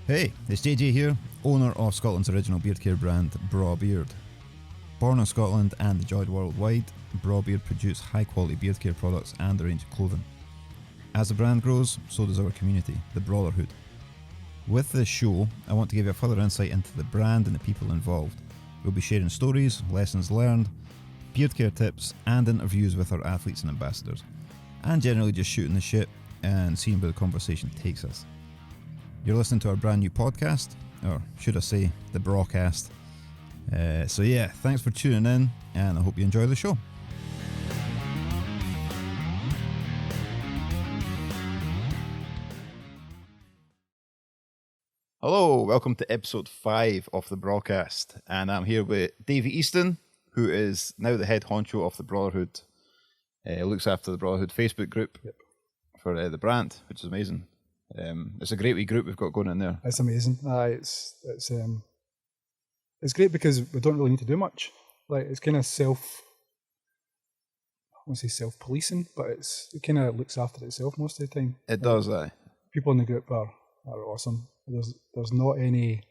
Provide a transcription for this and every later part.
Hey, it's JJ here, owner of Scotland's original beard care brand, Braw Beard. Born in Scotland and enjoyed worldwide, Braw Beard produce high quality beard care products and a range of clothing. As the brand grows, so does our community, the Brawtherhood. With this show, I want to give you a further insight into the brand and the people involved. We'll be sharing stories, lessons learned, beard care tips, and interviews with our athletes and ambassadors, and generally just shooting the shit and seeing where the conversation takes us. You're listening to our brand new podcast, or should I say, the Braw Cast. So yeah, thanks for tuning in, and I hope you enjoy the show. Hello, welcome to episode 5 of the Braw Cast, and I'm here with Davie Easton, who is now the head honcho of the Brawtherhood. Looks after the Brawtherhood Facebook group for the brand, which is amazing. It's a great wee group we've got going in there. It's amazing. It's great because we don't really need to do much. Like, it's kind of I won't say self-policing, but it kind of looks after itself most of the time. It does, aye. People in the group are awesome. There's not any.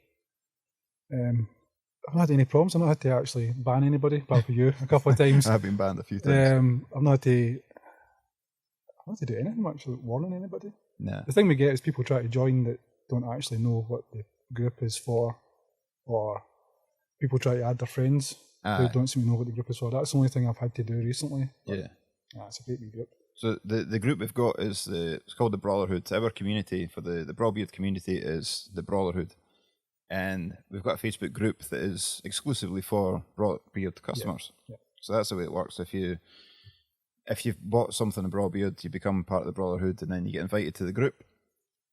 I've not had any problems. I've not had to actually ban anybody, apart from you a couple of times. I've been banned a few times. I've not had to do anything much, like warning anybody. Nah. The thing we get is people try to join that don't actually know what the group is for, or people try to add their friends who don't seem to know what the group is for. That's the only thing I've had to do recently. Yeah. It's a great wee group. So the group we've got is it's called the Brawtherhood. Our community for the Braw Beard community is the Brawtherhood, and we've got a Facebook group that is exclusively for Braw Beard customers. Yeah. So that's the way it works. If you've bought something in Braw Beard, you become part of the Brawtherhood, and then you get invited to the group,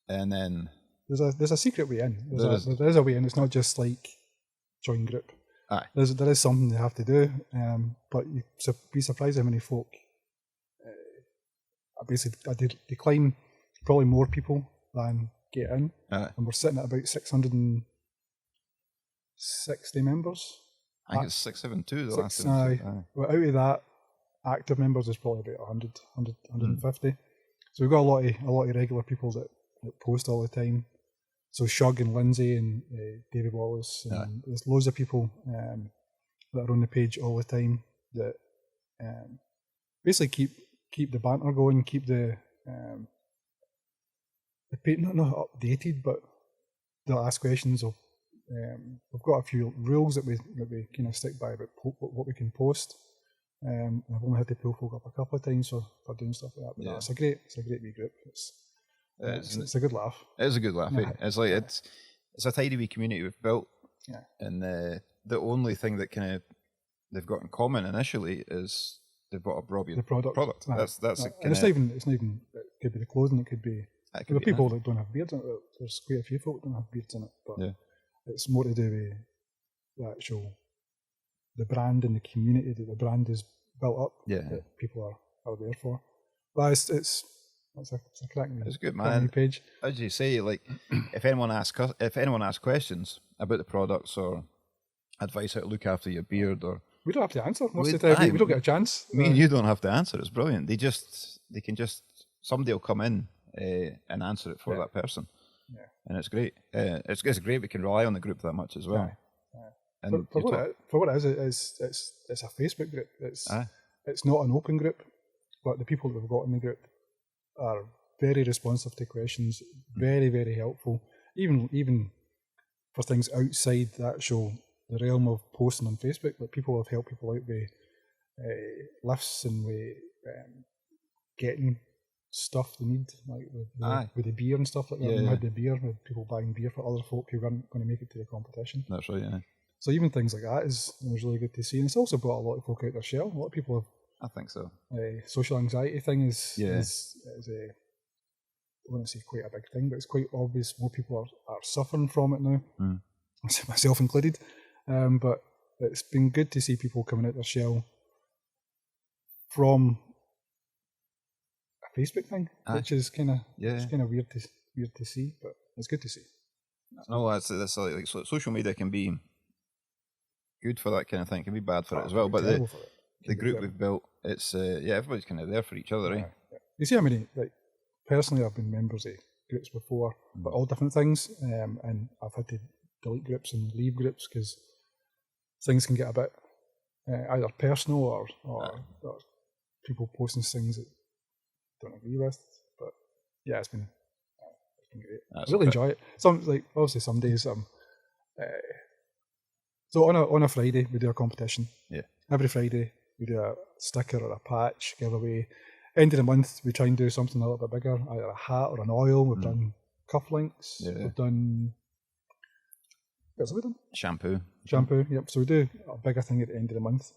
and then there's a secret way in. There is a way in. It's not just like join group. Aye. There is something you have to do, but you'd be surprised how many folk. I decline probably more people than get in, and we're sitting at about 660 members. I think it's 672 the last time. Aye. Well, out of that, active members is probably about 150. So we've got a lot of regular people that post all the time. So Shug and Lindsay and David Wallace, and there's loads of people that are on the page all the time that basically keep the banter going, keep the page not updated, but they'll ask questions of. We've got a few rules that we kind of stick by about what we can post. I've only had to pull folk up a couple of times for doing stuff like that. But it's a great wee group. It's a good laugh. It is a good laugh. Yeah. It's like it's a tidy wee community we've built. Yeah. And the only thing that kind of they've got in common initially is they've bought a Braw Beard product. That's and it's not even. It could be the clothing. It could be the people that don't have beards in it. There's quite a few folk that don't have beards in it, but it's more to do with the actual the brand and the community that the brand is built up. Yeah. That people are there for. But it's a cracking. It's good, man. Page. As you say, like if anyone asks questions about the products or advice how to look after your beard, or we don't have to answer most of the time. We don't get a chance. Me and you don't have to answer. It's brilliant. Somebody will come in and answer it for that person. Yeah. And it's great. It's great we can rely on the group that much as well. Yeah. And for what it is, it's a Facebook group. It's not an open group, but the people that we've got in the group are very responsive to questions, very, very helpful. Even for things outside the actual the realm of posting on Facebook, but people have helped people out with lifts and with getting stuff they need, like with the beer and stuff like that. We had the beer, with people buying beer for other folk who weren't going to make it to the competition. That's right, yeah. So even things like that is really good to see, and it's also brought a lot of folk out their shell. A lot of people have. I think so. Social anxiety thing is I wouldn't say quite a big thing, but it's quite obvious more people are suffering from it now, myself included. But it's been good to see people coming out their shell from a Facebook thing, which is kind of weird to see, but it's good to see. No, that's like social media can be good for that kind of thing. It can be bad for it as well. But the group we've built, it's everybody's kind of there for each other, right? You see how many, like, personally I've been members of groups before, but all different things. And I've had to delete groups and leave groups because things can get a bit either personal or people posting things that I don't agree with. But yeah, it's been great. I really enjoy it. Obviously some days so on a Friday we do a competition. Yeah. Every Friday we do a sticker or a patch giveaway. End of the month we try and do something a little bit bigger, either a hat or an oil. We've done cufflinks. Yeah. We've done what's we done? Shampoo. Yep. So we do a bigger thing at the end of the month.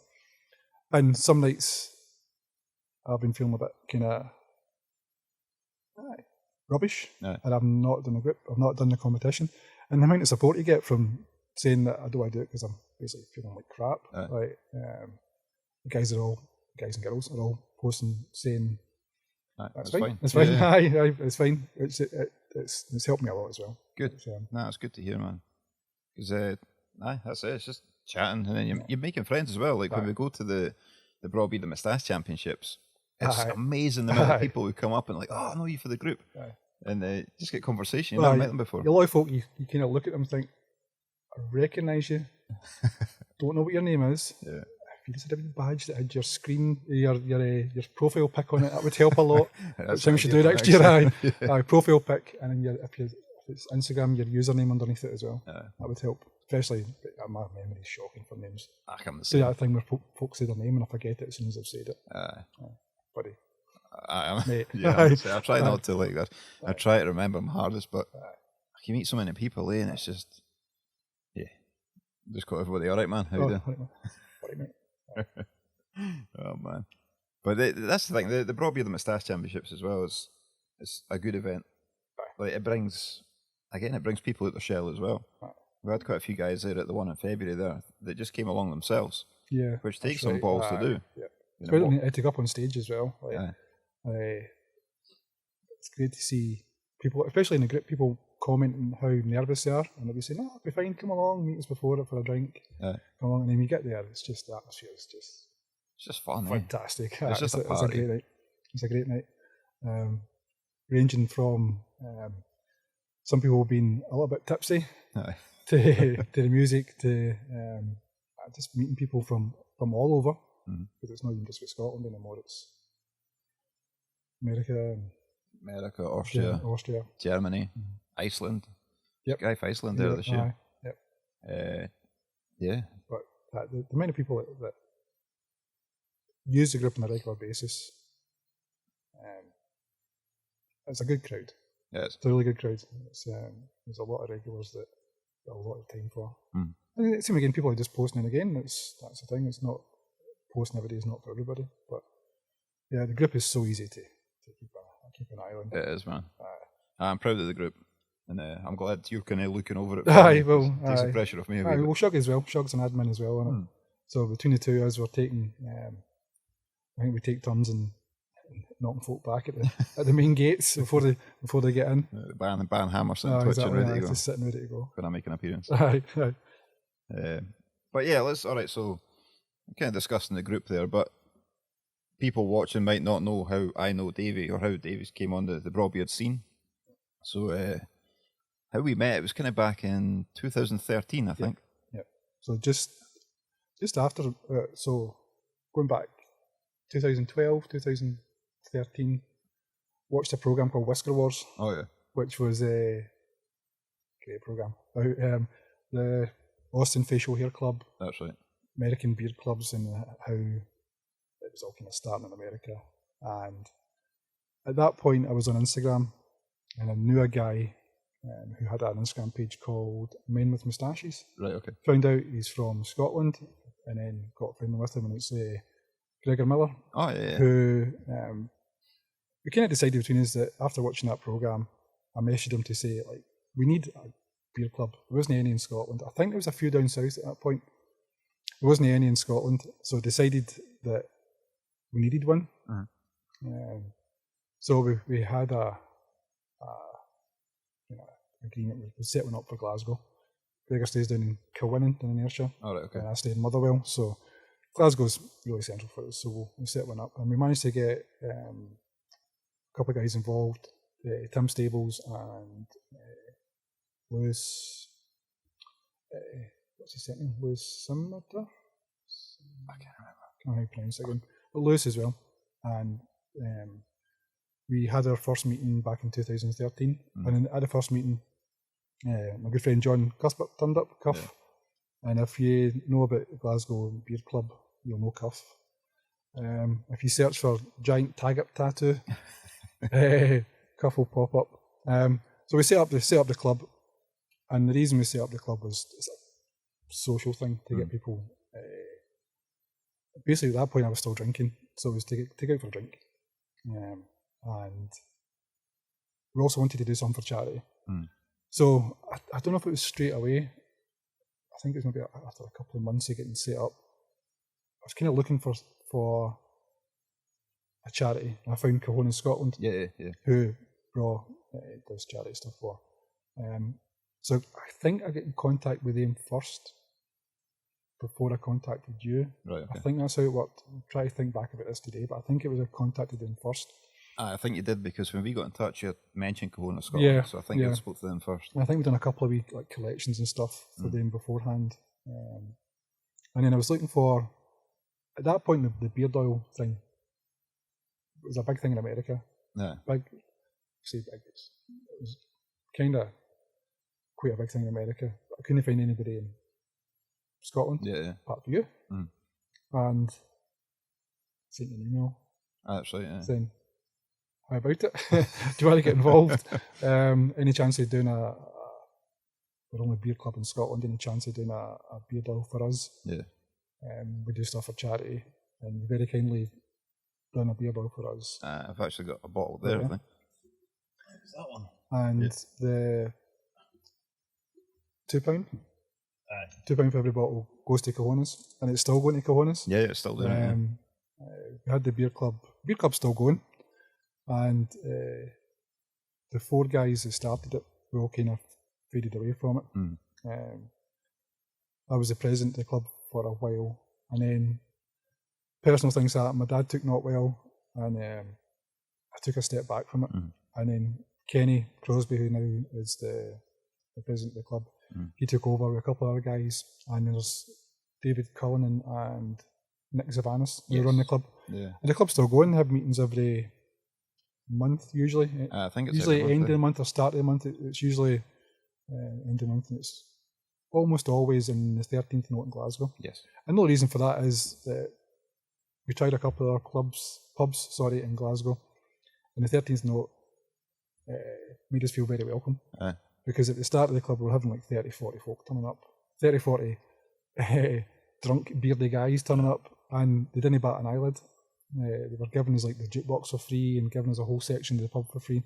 And some nights I've been feeling a bit kind of rubbish, and I've not done a group. I've not done the competition, and the amount of support you get from saying that I don't want to do it because I'm basically feeling like crap. The guys and girls are all posting saying that's fine. It's fine. Yeah. It's fine. It's helped me a lot as well. Good. It's good to hear, man. Because that's it. It's just chatting, and then you're making friends as well. Like when we go to the Braw Beard, the Moustache Championships, it's amazing the amount of people who come up and like, oh, I know you for the group, and just get conversation. You've never met them before. A lot of folk, you kind of look at them and think, I recognise you. Don't know what your name is. Yeah. If you just had a wee badge that had your screen, your profile pic on it, that would help a lot. Which thing we should do next year. Profile pic, and then if it's Instagram, your username underneath it as well. That would help. Especially, my memory is shocking for names. I come the same. Do that thing where folk say their name and I forget it as soon as I've said it. Buddy. Mate. I try not to like that. I try to remember them hardest, but you meet so many people, and it's just, just got everybody all right, man. How you doing? Buddy, mate. Oh man, but that's the thing. The Braw Beard, the Moustache Championships as well is a good event. Like it brings people out their shell as well. We had quite a few guys there at the one in February there that just came along themselves. Yeah, which takes some balls to do. Yeah, it's great to go up on stage as well. It's great to see people, especially in the group, people commenting how nervous they are, and they'll be saying, "No, it'll be fine. Come along, meet us before it for a drink." Come along, and then you get there, it's just the atmosphere is just fun. Fantastic. It's just a party. It's a great night. It's a great night. Ranging from some people being a little bit tipsy to the music to just meeting people from all over, because it's not even just with Scotland anymore. It's America, Austria, Germany, Iceland. Yep. Guy from Iceland there this year. But the amount of people that use the group on a regular basis, it's a good crowd. Yeah, it's a really good crowd. There's a lot of regulars that got a lot of time for. And it seems again, people are just posting it again. That's the thing. It's not posting every day is not for everybody. But yeah, the group is so easy to keep an eye on. It is, man. I'm proud of the group, and I'm glad you're kind of looking over it. Takes the pressure off me. Well, Shug as well. Shug's an admin as well, isn't it? So between the two of us, we're taking. I think we take turns and knocking folk back at the main gates before they get in. The ban hammer sitting twitching ready to go. Just sitting ready to go. When I make an appearance. Right. But yeah, alright, so I'm kind of discussing the group there, but people watching might not know how I know Davie or how Davie came on the Braw Beard scene. So how we met, it was kind of back in 2013, I think. Yeah. So just after, so going back 2012, 2013, watched a program called Whisker Wars. Oh yeah. Which was a great program about the Austin Facial Hair Club. That's right. American beard clubs, and how it was all kind of starting in America. And at that point, I was on Instagram, and I knew a guy who had an Instagram page called Men with Moustaches. Right. Okay. Found out he's from Scotland, and then got friendly with him, and it's Gregor Miller. Oh yeah. Who we kind of decided between us that after watching that program, I messaged him to say, like, we need a beer club. There wasn't any in Scotland. I think there was a few down south at that point. There wasn't any in Scotland, so decided that we needed one. So we had a agreement. We set one up for Glasgow. Gregor stays down in Kilwinning, down in Ayrshire. Oh, right, okay. And I stay in Motherwell. So Glasgow's really central for us. So we set one up, and we managed to get a couple of guys involved Tim Stables and Lewis. What's his second name? Lewis Simmerter? I can't remember. I can't pronounce it again. But Lewis as well. And we had our first meeting back in 2013. And at the first meeting, my good friend John Cuthbert turned up, Cuff. Yeah. And if you know about Glasgow Beard Club, you'll know Cuff. If you search for giant tag-up tattoo, Cuff will pop up. So we set up the club, and the reason we set up the club was it's a social thing to get people. Basically, at that point, I was still drinking, so it was to go out for a drink, and we also wanted to do something for charity. So I don't know if it was straight away. I think it was maybe after a couple of months of getting set up. I was kind of looking for a charity. I found Cahoon Scotland, who Braw does charity stuff for. So I think I got in contact with them first before I contacted you. Right. Okay. I think that's how it worked. I'll try to think back about this today, but I think it was I contacted them first. I think you did, because when we got in touch, you mentioned Cahoon Scotland, so I think you spoke to them first. I think we've done a couple of wee collections and stuff for them beforehand. And then I was looking for, at that point, the beard oil thing was a big thing in America. Yeah. Big. It was kind of quite a big thing in America. I couldn't find anybody in Scotland, apart from you. And sent an email. That's right, saying, how about it? Do you want to get involved? Any chance of doing we're only a beard club in Scotland, any chance of doing a beard oil for us? Yeah. We do stuff for charity, and you very kindly done a beard oil for us. I've actually got a bottle there, I think. What's that one? And the £2? £2 for every bottle goes to Cahonas, and it's still going to Cahonas. Yeah, it's still doing we had the beer club. Beer club's still going, and the 4 guys that started it, we all kind of faded away from it. I was the president of the club for a while, and then personal things happened. My dad took not well, and I took a step back from it. And then Kenny Crosby, who now is the president of the club, he took over with a couple of other guys, and there's David Cullinan and Nick Zavanis who run the club. Yeah. And the club's still going. They have meetings every month usually. I think it's usually end of the month or start of the month. It's usually end of the month, and it's almost always in the 13th note in Glasgow. Yes. And the reason for that is that we tried a couple of our pubs in Glasgow, and the 13th note made us feel very welcome. Because at the start of the club we were having like 30, 40 folk turning up. 30, 40 drunk, beardy guys turning up, and they didn't bat an eyelid. They were giving us like the jukebox for free and giving us a whole section of the pub for free.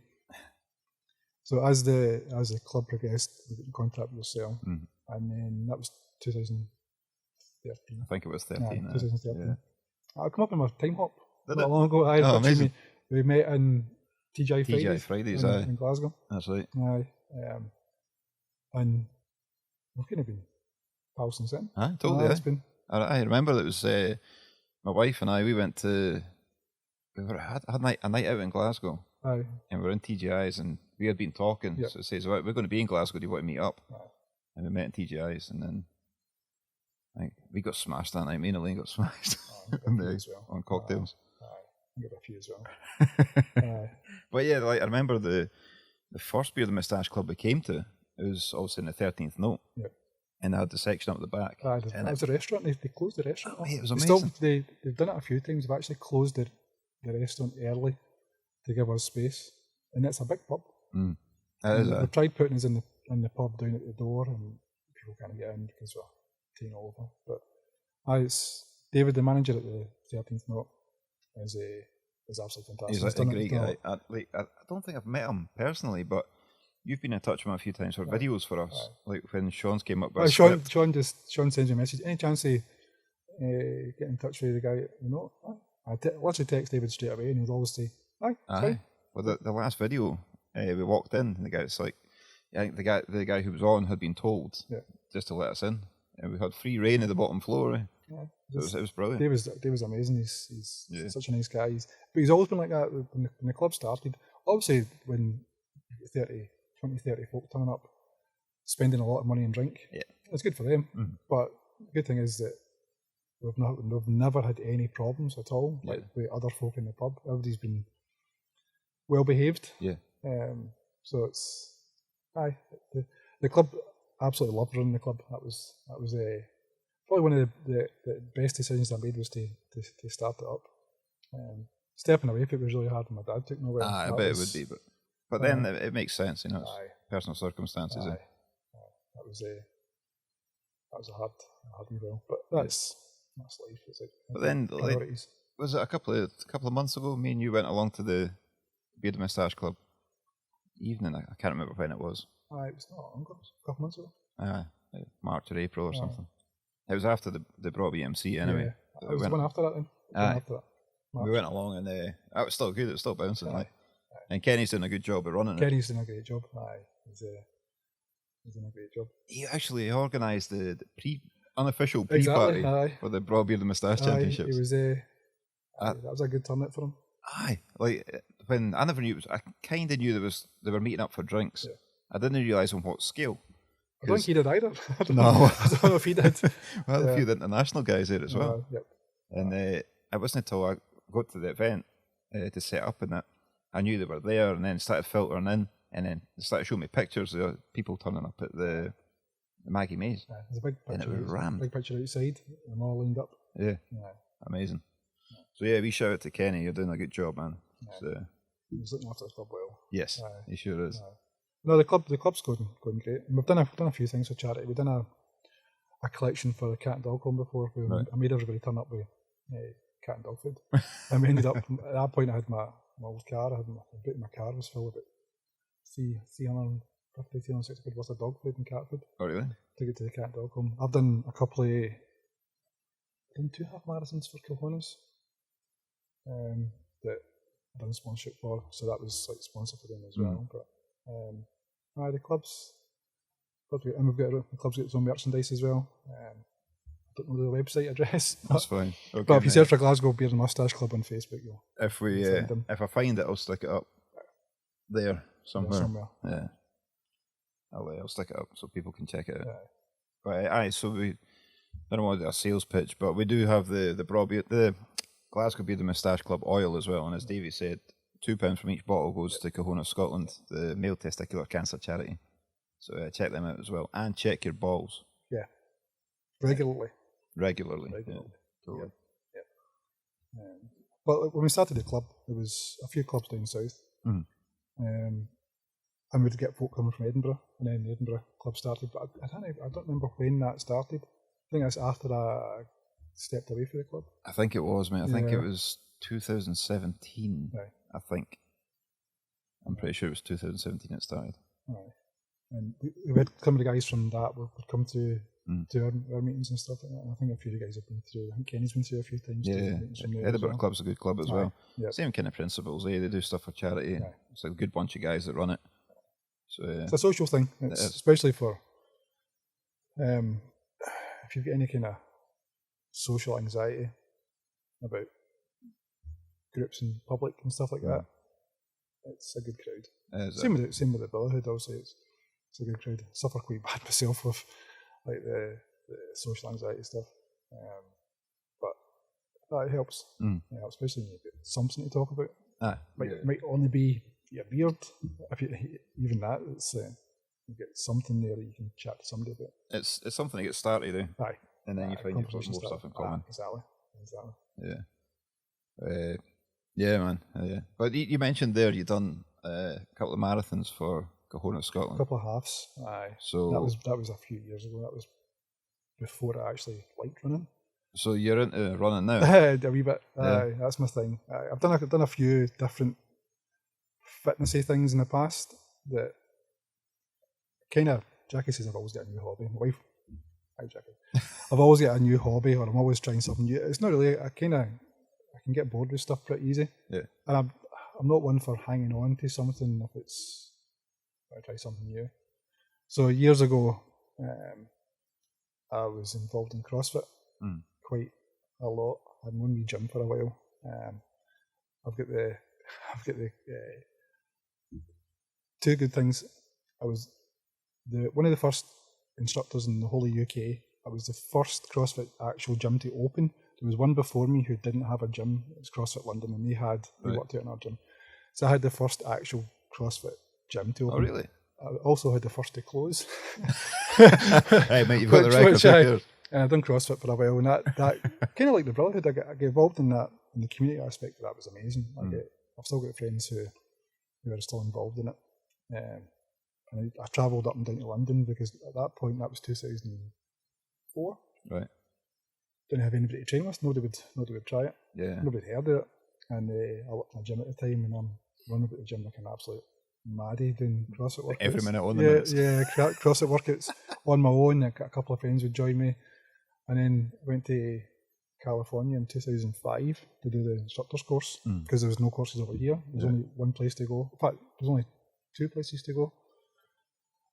So as the club progressed, we got in contact with yourself, and then that was 2013. I think it was 13. 2013. Yeah. I come up in my time hop not long ago. Amazing. We met in TGI Fridays in Glasgow. That's right. And we've kind of been pals since then. Totally. I remember that it was my wife and I. We went to had a night out in Glasgow. And we were in TGI's, and we had been talking. So it says, well, we're going to be in Glasgow. Do you want to meet up? And we met in TGI's, and then we got smashed that night. Me and Elaine got smashed on cocktails. I got a few as well. But yeah, I remember the first beer the Moustache Club we came to, it was also in the 13th note. Yep. And they had the section up the back. It was a restaurant. They closed the restaurant. It was amazing. They've done it a few times. They've actually closed the restaurant early to give us space. And it's a big pub. They've tried putting us in the pub down at the door, and people can't get in because we're teeing all over. But it's David, the manager at the 13th note, is absolutely fantastic. He's a great guy. I don't think I've met him personally, but you've been in touch with him a few times for videos for us, like when Sean's came up with Sean sends you a message. Any chance of get in touch with the guy? I literally text David straight away, and he'll always say, "Aye." Well, the last video, we walked in, and the guy's like, I think the guy who was on had been told just to let us in, and we had free reign at the bottom floor. It was brilliant. David's amazing. He's such a nice guy. But he's always been like that when the club started. Obviously, when 30 folk turning up, spending a lot of money on drink. Yeah. It's good for them. But the good thing is that we've never had any problems at all with other folk in the pub. Everybody's been well behaved. Yeah. So it's the club absolutely loved running the club. That was probably one of the best decisions I made was to start it up. Stepping away from it was really hard when my dad took me away. I bet it would be, but then it makes sense, you know. It's personal circumstances. That was a hard well, but that's life. It's like, but then, was it a couple of months ago? Me and you went along to the Beard and Moustache Club evening. I can't remember when it was. It was not long ago. A couple of months ago. March or April or something. It was after the Braw BMC anyway. Yeah. It was one after that then. After that. We went along and that was still good. It was still bouncing. And Kenny's doing a good job of running it. Kenny's doing a great job. He's doing a great job. He actually organised the unofficial pre-party for the Braw Beard and Moustache Championships. He was that was a good turnout for him. When I never knew I kind of knew they were meeting up for drinks. Yeah. I didn't realise on what scale. I don't think he did either. I don't know if he did. Well, a few of the international guys there as well. Yep. And it wasn't until I got to the event to set up and that I knew they were there, and then started filtering in, and then they started showing me pictures of people turning up at the Maggie Mays. There's a big picture. And it was rammed. Big picture outside, and them all lined up. Yeah. Amazing. So we shout out to Kenny. You're doing a good job, man. He's looking after the club well. Yes, he sure is. No, the club's going great. And we've done a few things for charity. We've done a collection for the cat and dog home before. I made everybody turn up with cat and dog food. And we ended up, at that point I had my old car, a bit of my car was full of it. 350, 360 quid worth of dog food and cat food. Oh, really? Took it to the cat and dog home. I've done a couple of, I've done 2 half marathons for Cojones that I've done sponsorship for, so that was like sponsor for them as well. But the club's and the club's got its own merchandise as well. I don't know the website address. That's fine. Okay, but if you search for Glasgow Beard and Moustache Club on Facebook, you'll if I find it, I'll stick it up there somewhere. Yeah, I'll stick it up so people can check it out. But so I don't want to do a sales pitch, but we do have the Braw Beard, the Glasgow Beard and Moustache Club oil as well, and as Davie said, £2 from each bottle goes to Cojones Scotland, the male testicular cancer charity. So check them out as well, and check your balls. Yeah, regularly. Yeah, totally. Yeah. But when we started the club, there was a few clubs down south, and we'd get folk coming from Edinburgh, and then the Edinburgh club started. But I don't remember when that started. I think that's after I stepped away from the club. I think it was, mate. I think it was 2017. Right. I think. I'm pretty sure it was 2017 it started. Right. And we had some of the guys from that would come to our meetings and stuff like that. And I think a few of the guys have been through. I think Kenny's been through a few times. Yeah, Edinburgh Club's a good club as well. Yep. Same kind of principles. They do stuff for charity. Aye. It's a good bunch of guys that run it. So it's a social thing. It's especially for if you've got any kind of social anxiety about groups in public and stuff like that. It's a good crowd. Same with the Brawtherhood. Obviously, it's a good crowd. I suffer quite bad myself with like the social anxiety stuff, but it helps. It helps, especially when you've got something to talk about. Might only be your beard. If even that, it's you get something there that you can chat to somebody about. It's something to get started, eh? Aye. And then you find you've got more stuff in common. Exactly. Yeah. Yeah, man. Yeah. But you mentioned there you've done a couple of marathons for Cojones Scotland. A couple of halves. Aye. So that was a few years ago. That was before I actually liked running. So you're into running now? A wee bit. Aye, that's my thing. I've done a few different fitnessy things in the past that kind of. Jackie says I've always got a new hobby. My wife. Hi, Jackie. I've always got a new hobby, or I'm always trying something new. It's not really. I can get bored with stuff pretty easy. Yeah. And I'm not one for hanging on to something if I try something new. So years ago, I was involved in CrossFit quite a lot. I'd known me gym for a while. I've got the two good things. I was one of the first instructors in the whole of UK. I was the first CrossFit actual gym to open. There was one before me who didn't have a gym. It was CrossFit London, and they worked out in our gym. So I had the first actual CrossFit gym to open. Oh, really? I also had the first to close. Hey, mate, you've got the record. And I've done CrossFit for a while, and that kind of like the Brawtherhood, I get involved in that, in the community aspect of that was amazing. I've still got friends who are still involved in it. And I travelled up and down to London because at that point, that was 2004. Right. Didn't have anybody to train with. Nobody would try it. Yeah. Nobody heard of it. And I worked in a gym at the time, and I'm running about the gym like an absolute maddie doing CrossFit workouts. Every minute on the minutes. Yeah, CrossFit workouts on my own. A couple of friends would join me. And then went to California in 2005 to do the instructor's course because there was no courses over here. There was only one place to go. In fact, there was only two places to go.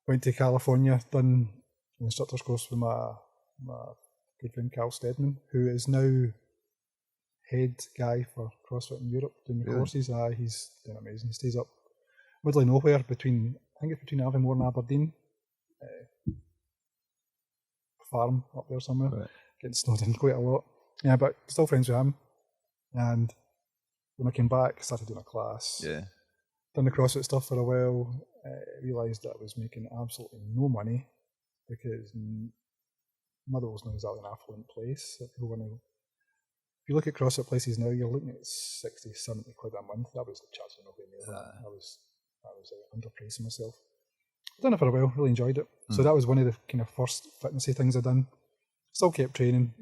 Went to California, done the instructor's course with my good friend Carl Steadman, who is now head guy for CrossFit in Europe doing the courses. He's doing amazing. He stays up middle of nowhere between Avonmore and Aberdeen. Farm up there somewhere, getting snowed in quite a lot. Yeah, but still friends with him. And when I came back, I started doing a class. Yeah. Done the CrossFit stuff for a while. Realised that I was making absolutely no money because Motherwell's not exactly an affluent place. If you look at CrossFit places now, you're looking at 60, 70 quid a month. That was the charge of nobody near that. I was underpricing myself. Done it for a while, really enjoyed it. So that was one of the kind of first fitnessy things I'd done. Still kept training,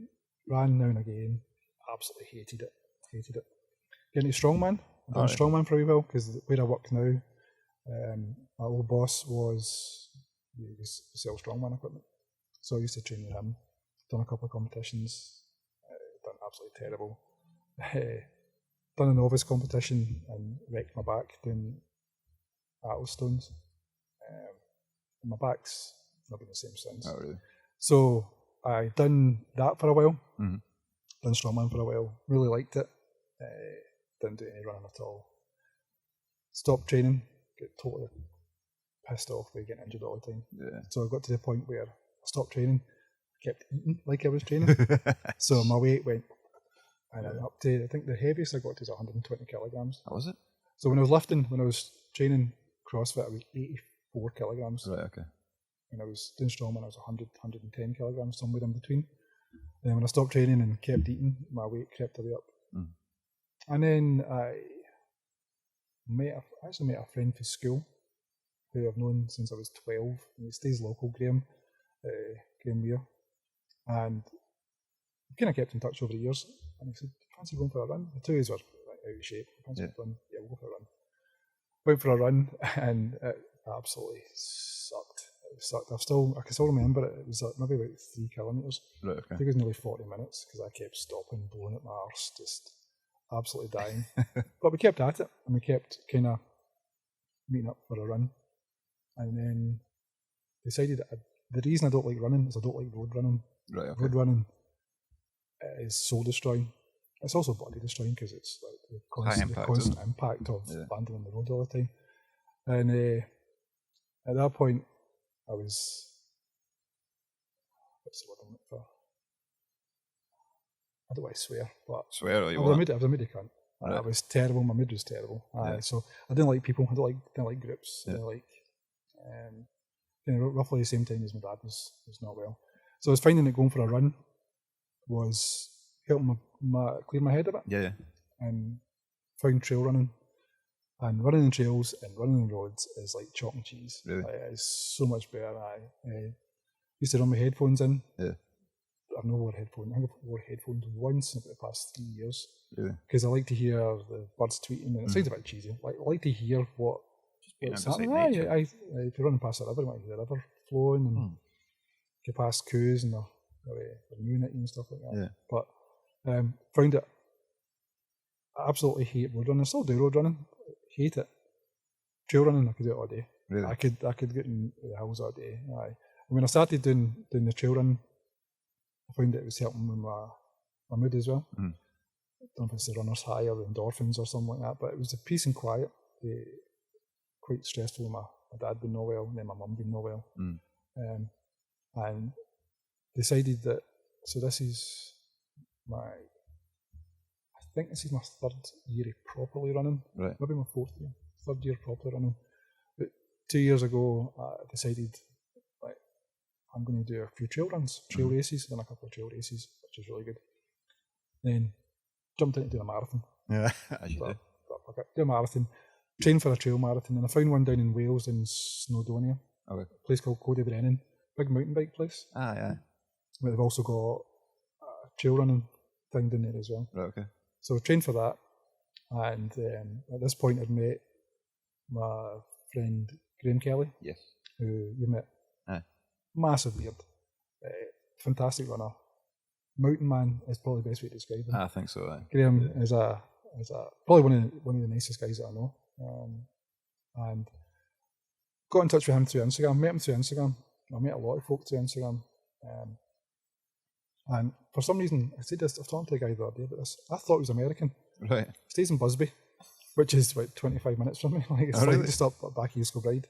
ran now and again, absolutely hated it. Getting to strongman, I've done strongman for a wee while because where I work now, my old boss sell strongman equipment. So I used to train with him, done a couple of competitions, done absolutely terrible. Done a novice competition and wrecked my back doing Atlas stones. My back's not been the same since. Oh, really? So I done that for a while, done strongman for a while, really liked it, didn't do any running at all. Stopped training, get totally pissed off by getting injured all the time. Yeah. So I got to the point where I stopped training, kept eating like I was training. So my weight went up to, I think the heaviest I got to is 120 kilograms. How was it? So when I was training CrossFit, I was 84 kilograms. Right, okay. When I was doing strongman, I was 100, 110 kilograms, somewhere in between. And then when I stopped training and kept eating, my weight crept away up. And then I actually met a friend from school who I've known since I was 12. And he stays local, Graham Weir. And I kind of kept in touch over the years. And he said, fancy going for a run? The two of us were out of shape. Fancy going? Yeah, we'll go for a run. Went for a run and it absolutely sucked. I can still remember it. It was maybe about 3 kilometres. Right, okay. I think it was nearly 40 minutes because I kept stopping, blowing at my arse, just absolutely dying. But we kept at it and we kept kind of meeting up for a run. And then decided that the reason I don't like running is I don't like road running. Right, okay. Road running is soul destroying. It's also body destroying because it's like the constant impact of landing on the road all the time. And at that point, I was, what's the word I'm looking for? I don't want to swear, but swear or you I was a moody cunt. Right. I was terrible. My mood was terrible. So I didn't like people. I didn't like groups. I didn't like, roughly the same time as my dad was not well. So I was finding that going for a run was helping clear my head a bit. Yeah. And found trail running. And running in trails and running in roads is like chalk and cheese. Really? It's so much better. I used to run my headphones in. Yeah. I've no wore headphones. I think I've worn headphones once in the past 3 years. Really? Because I like to hear the birds tweeting, and it sounds a bit cheesy. I like to hear what's happening. If you're running past a river, you want to hear the river flowing and get past coos and they're mooing at you and stuff like that. Yeah. But found it. I absolutely hate road running. I still do road running. Hate it. Trail running, I could do it all day. Really? I could get in the hills all day. Aye. And when I started doing the trail running, I found it was helping with my mood as well. I don't know if it's the runner's high or the endorphins or something like that, but it was the peace and quiet quite stressful. My dad being no well, and then my mum being no well. And decided that, so this is I think this is my 3rd year properly running. Right. Maybe my 4th year, 3rd year properly running. But 2 years ago, I decided, like, I'm going to do a few trail runs, trail races, then a couple of trail races, which is really good. Then jumped into doing a marathon. Yeah, as you do. Do a marathon, trained for a trail marathon, and I found one down in Wales in Snowdonia, a place called Cody Brennan, big mountain bike place. Ah, yeah. But they've also got a trail running thing down there as well. Right, okay. So I trained for that, and at this point I'd met my friend Graham Kelly, yes, who you met. Massive beard, fantastic runner, mountain man is probably the best way to describe him. I think so. Graham is probably one of the nicest guys that I know, and got in touch with him through Instagram. Met him through Instagram. I met a lot of folk through Instagram, and for some reason I said this. I was talking to a guy the other day about this. I thought he was American. Right. He stays in Busby, which is about 25 minutes from me. Like, it's like just up back East Kilbride,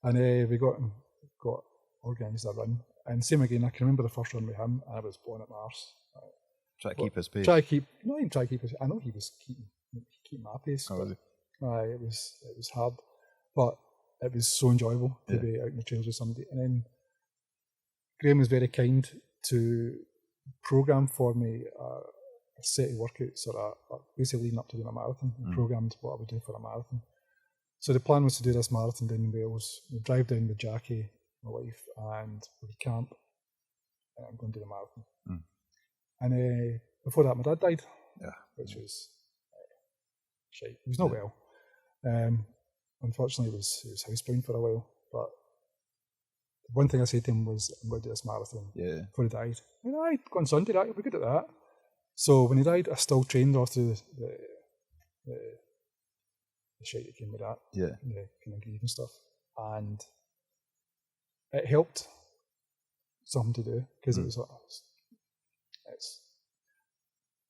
and we got organised a run. And same again, I can remember the first run with him, and I was blowing at my arse. Try to keep his pace. Not even try to keep his. I know he was keeping my pace. Oh, it was hard, but it was so enjoyable to be out in the trails with somebody. And then Graham was very kind to program for me a set of workouts, basically leading up to doing a marathon. He programmed what I would do for a marathon. So the plan was to do this marathon down in Wales. We'd drive down with Jackie, my wife, and we would camp. And I'm going to do the marathon. And before that, my dad died, which was shite. He was not well. Unfortunately, he was housebound for a while. But one thing I said to him was, I'm going to do this marathon before he died. And I'd go on Sunday, right? You'll be good at that. So when he died, I still trained all through the shit that came with that. Yeah. The kind of grief and stuff. And it helped something to do, because it was it's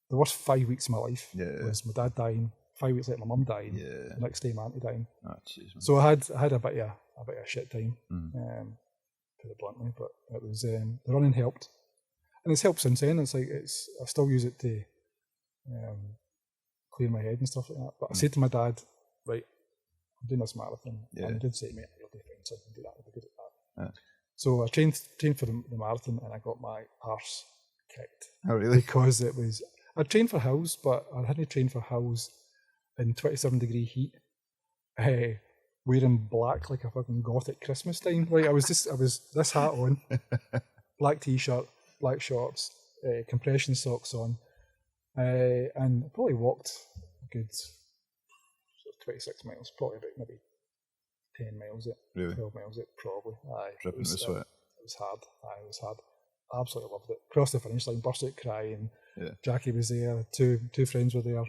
the worst 5 weeks of my life was my dad dying. 5 weeks later, my mum died. The next day, my auntie dying. Oh, so I had a bit of a shit time, put it bluntly. But it was the running helped, and it's helped since then. It's like I still use it to clear my head and stuff like that. But I said to my dad, right, I'm doing this marathon, and he did say to me, "You'll be fine, so I can do that. I'll be good at that." So I trained for the marathon, and I got my arse kicked. Oh, really? Because I trained for hills, but I hadn't trained for hills in 27-degree heat, wearing black like a fucking gothic Christmas time. Like I was this hat on, black t-shirt, black shorts, compression socks on, and I probably walked a good 26 miles, probably about maybe 10 miles it, 12 miles it, probably. Dripping with sweat. It was hard. It was hard. I absolutely loved it. Crossed the finish line, burst out crying. Jackie was there. Two friends were there.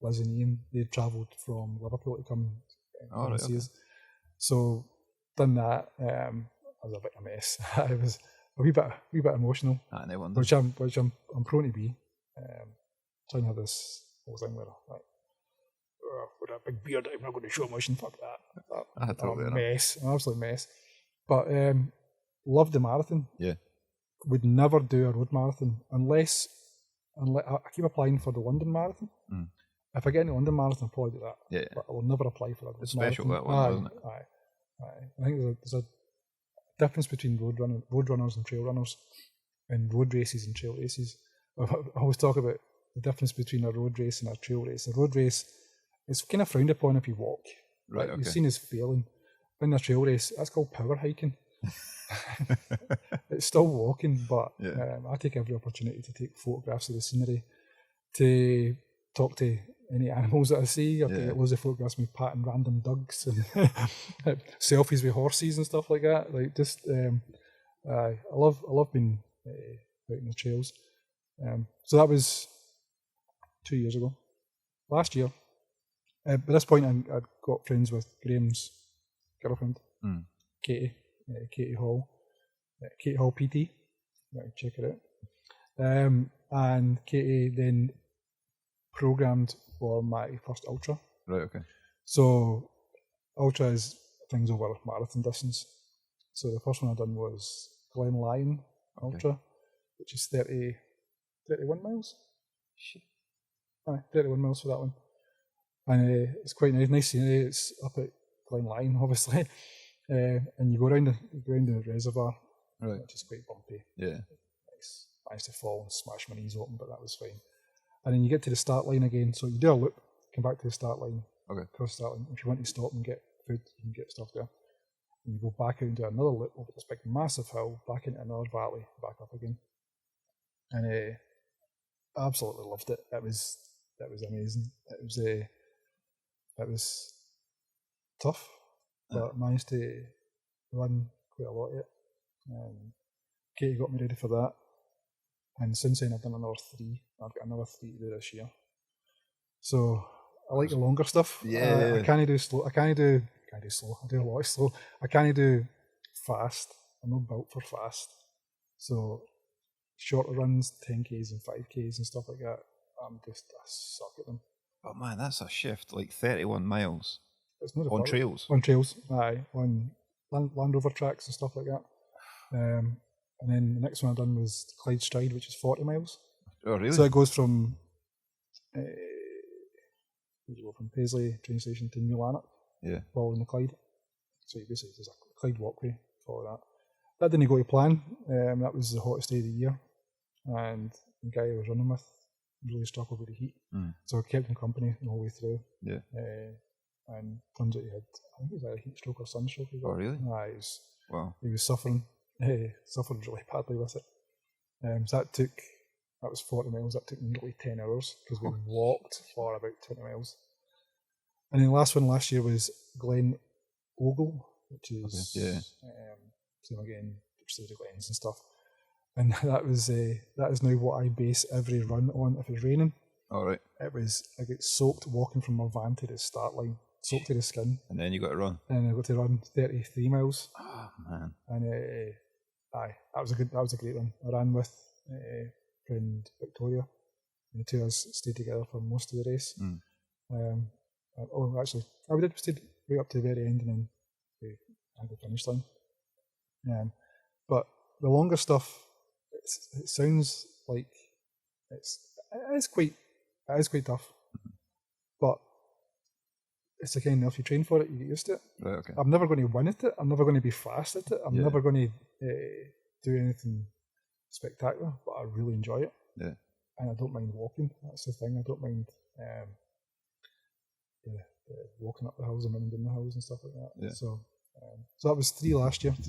Liz and Ian. They'd travelled from Liverpool to come and see us. So done that. I was a bit of a mess. I was a wee bit emotional, which I'm prone to be. Trying to have this whole thing where with a big beard, I'm not going to show emotion. Fuck that. I'm a mess. An absolute mess. But loved the marathon. Yeah. Would never do a road marathon unless I keep applying for the London Marathon. If I get into the London Marathon, I'll probably do that. Yeah. But I will never apply for a road marathon. It's special, that one, isn't it? I think there's a difference between road runners and trail runners, and road races and trail races. I always talk about the difference between a road race and a trail race. A road race is kind of frowned upon if you walk. Right. You're seen as failing. In a trail race, that's called power hiking. It's still walking, but I take every opportunity to take photographs of the scenery, to talk to any animals that I see. I take loads of photographs of me patting random ducks and selfies with horses and stuff like that. Like just, I love being out in the trails. So that was 2 years ago. Last year, by this point, I'd got friends with Graham's girlfriend, Katie Hall, Katie Hall PT. Check it out. And Katie then programmed for my first ultra. Right. Okay. So ultra is things over marathon distance. So the first one I done was Glen Lyon Ultra, which is 31 miles. Shit. 31 miles for that one. And it's quite nice scenery. It's up at Glen Lyon, obviously. And you go around the reservoir, which is quite bumpy. Yeah. Nice. Managed to fall and smash my knees open, but that was fine. And then you get to the start line again. So you do a loop, come back to the start line. Cross the start line. If you want to stop and get food, you can get stuff there. And you go back out and do another loop over this big massive hill, back into another valley, back up again. And I absolutely loved it. That was amazing. It was tough, but I managed to run quite a lot of it. Katie got me ready for that. And since then I've done another 3. I've got another 3 to do this year. So I like the longer stuff. I can't do slow. I do slow. I do a lot of slow. I can't do fast. I'm not built for fast. So shorter runs, 10Ks and 5Ks and stuff like that, I suck at them. Oh man, that's a shift, like 31 miles. It's not on trails? On trails, aye. On Land Rover tracks and stuff like that. And then the next one I've done was Clyde Stride, which is 40 miles. Oh, really? So it goes from Paisley train station to New Lanark, following the Clyde. So you basically, there's a Clyde walkway, follow that. That didn't go to plan. That was the hottest day of the year. And the guy I was running with really struggled with the heat. So I kept him company the whole way through. Yeah. And turns out I think he was either heat stroke or sunstroke. Oh, really? He was suffering really badly with it. So that was 40 miles. That took nearly 10 hours because we walked for about 20 miles. And then the last one last year was Glen Ogle, which is same again, the Glens and stuff. And that is now what I base every run on if it's raining. All right. I get soaked walking from my van to the start line, soaked to the skin. And then you got to run. And I got to run 33 miles. Oh man. And that was a great run. I ran with friend Victoria. And the two of us stayed together for most of the race. Actually, we stayed right up to the very end, and then we had the finish line. But the longer stuff, it sounds like it is quite tough. But it's again, if you train for it, you get used to it. Right, okay. I'm never going to win at it. I'm never going to be fast at it. I'm never going to do anything spectacular, but I really enjoy it. Yeah. And I don't mind walking. That's the thing. I don't mind walking up the hills and running down the hills and stuff like that. Yeah. So that was 3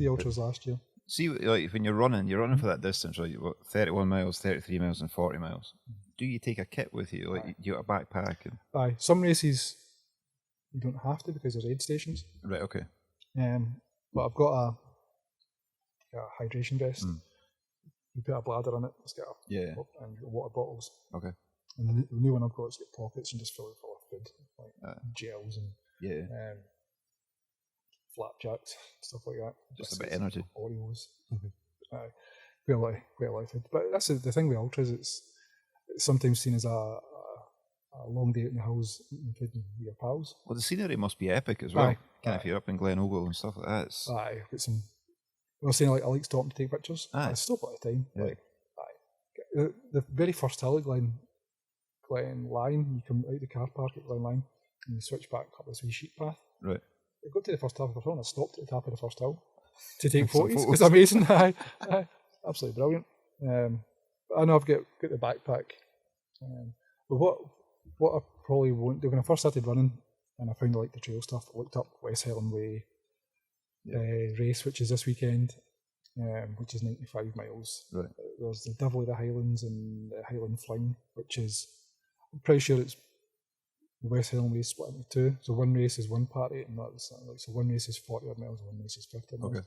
ultras last year. See, like when you're running for that distance, right? 31 miles, 33 miles, and 40 miles. Do you take a kit with you? Like you got a backpack? Aye. Some races you don't have to because there's aid stations. Right. Okay. But I've got a hydration vest. You put a bladder in it. It's got and water bottles. Okay. And the new one I've got is got pockets and just fill it full of food, like gels and flapjacks, stuff like that. Just a bit of energy. Oreos. Quite a lot of food. But that's the thing with ultras. It's sometimes seen as a long day out in the hills eating food with your pals. Well, the scenery must be epic as well. If you're up in Glen Ogle and stuff like that. I've got some. I was saying, I like stopping to take pictures. I stop at a time. Yeah. The very first hill at Glen Lyon, you come out the car park at Glen Lyon and you switch back up this wee sheep path. Right. I got to the first hill of the hill and I stopped at the top of the first hill to take photos. It's amazing. Absolutely brilliant. But I know I've got the backpack. But what I probably won't do, when I first started running and I found I liked the trail stuff, I looked up West Highland Way race, which is this weekend, which is 95 miles. Right. There's the Devil of the Highlands and the Highland Fling, which is, I'm pretty sure it's the West Highland Way split into 2. So one race is one party, and so one race is 40 odd miles and one race is 50 miles. Okay.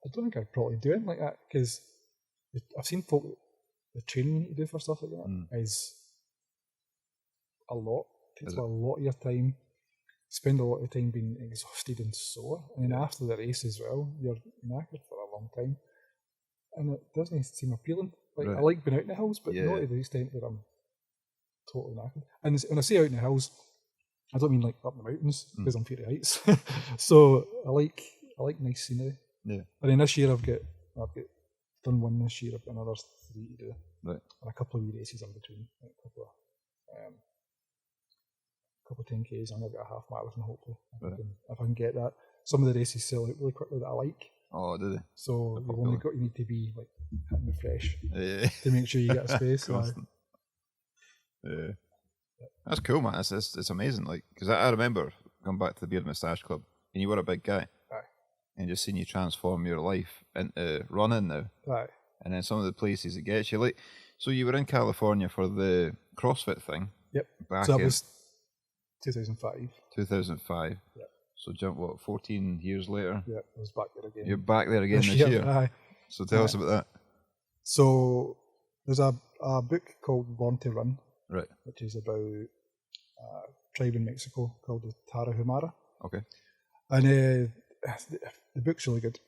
I don't think I'd probably do it like that, because I've seen folk, the training you need to do for stuff like that is a lot. It takes a lot of your time. Spend a lot of time being exhausted and sore, and then after the race as well, you're knackered for a long time, and it doesn't seem appealing. Like I like being out in the hills, but not to the extent that I'm totally knackered. And when I say out in the hills, I don't mean like up the mountains because I'm afraid of heights. So I like nice scenery. Yeah. And then this year I've got done one this year. I've got another 3 to do. Right. And a couple of wee races in between. Like a couple of 10Ks, and I've got a half marathon hopefully. If I can get that. Some of the races sell out really quickly that I like. Oh, do they? So you need to be like hitting refresh to make sure you get a space. Yeah. That's cool, man. It's amazing. Like, because I remember going back to the Beard Moustache Club, and you were a big guy. Aye. And just seeing you transform your life into running now. Aye. And then some of the places it gets you. Like, so you were in California for the CrossFit thing. Yep. Back so that in was 2005. 2005. Yep. So jump, 14 years later? Yeah, I was back there again. You're back there again this year? Aye. So tell us about that. So there's a book called Born to Run. Right. Which is about a tribe in Mexico called the Tarahumara. Okay. And the book's really good.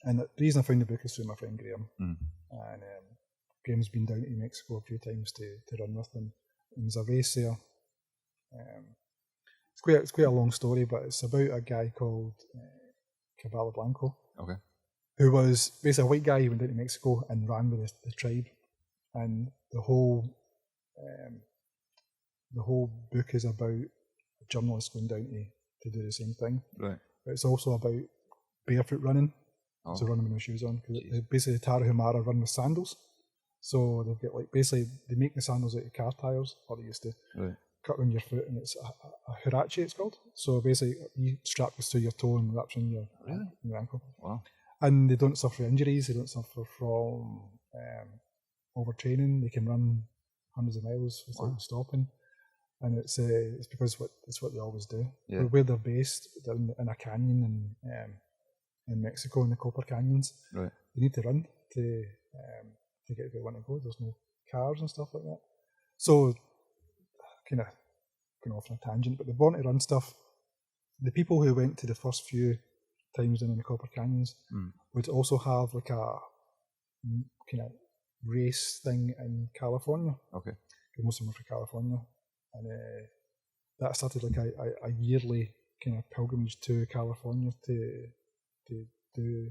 And the reason I found the book is through my friend Graham. And Graham's been down to Mexico a few times to run with them. And there's a race there. It's quite a long story, but it's about a guy called Caballo Blanco. Okay. Who was basically a white guy who went down to Mexico and ran with the tribe. And the whole book is about a journalist going down to do the same thing. Right. But it's also about barefoot running. Oh. So running with no shoes on. Because basically the Tarahumara run with sandals. So they've got they make the sandals out of car tyres, or they used to. Right. Cut around your foot, and it's a huarache, it's called. So basically you strap this to your toe and wraps around your ankle. Wow. And they don't suffer injuries, they don't suffer from overtraining. They can run hundreds of miles without stopping, and it's because it's what they always do. Yeah. Where they're based, they're in a canyon in Mexico, in the Copper Canyons. Right. They need to run to get where they want to go. There's no cars and stuff like that. So, kind of going off on a tangent, but the Born to Run stuff, the people who went to the first few times down in the Copper Canyons would also have like a kind of race thing in California. Okay. Because most of them were from California. And that started like a yearly kind of pilgrimage to California to do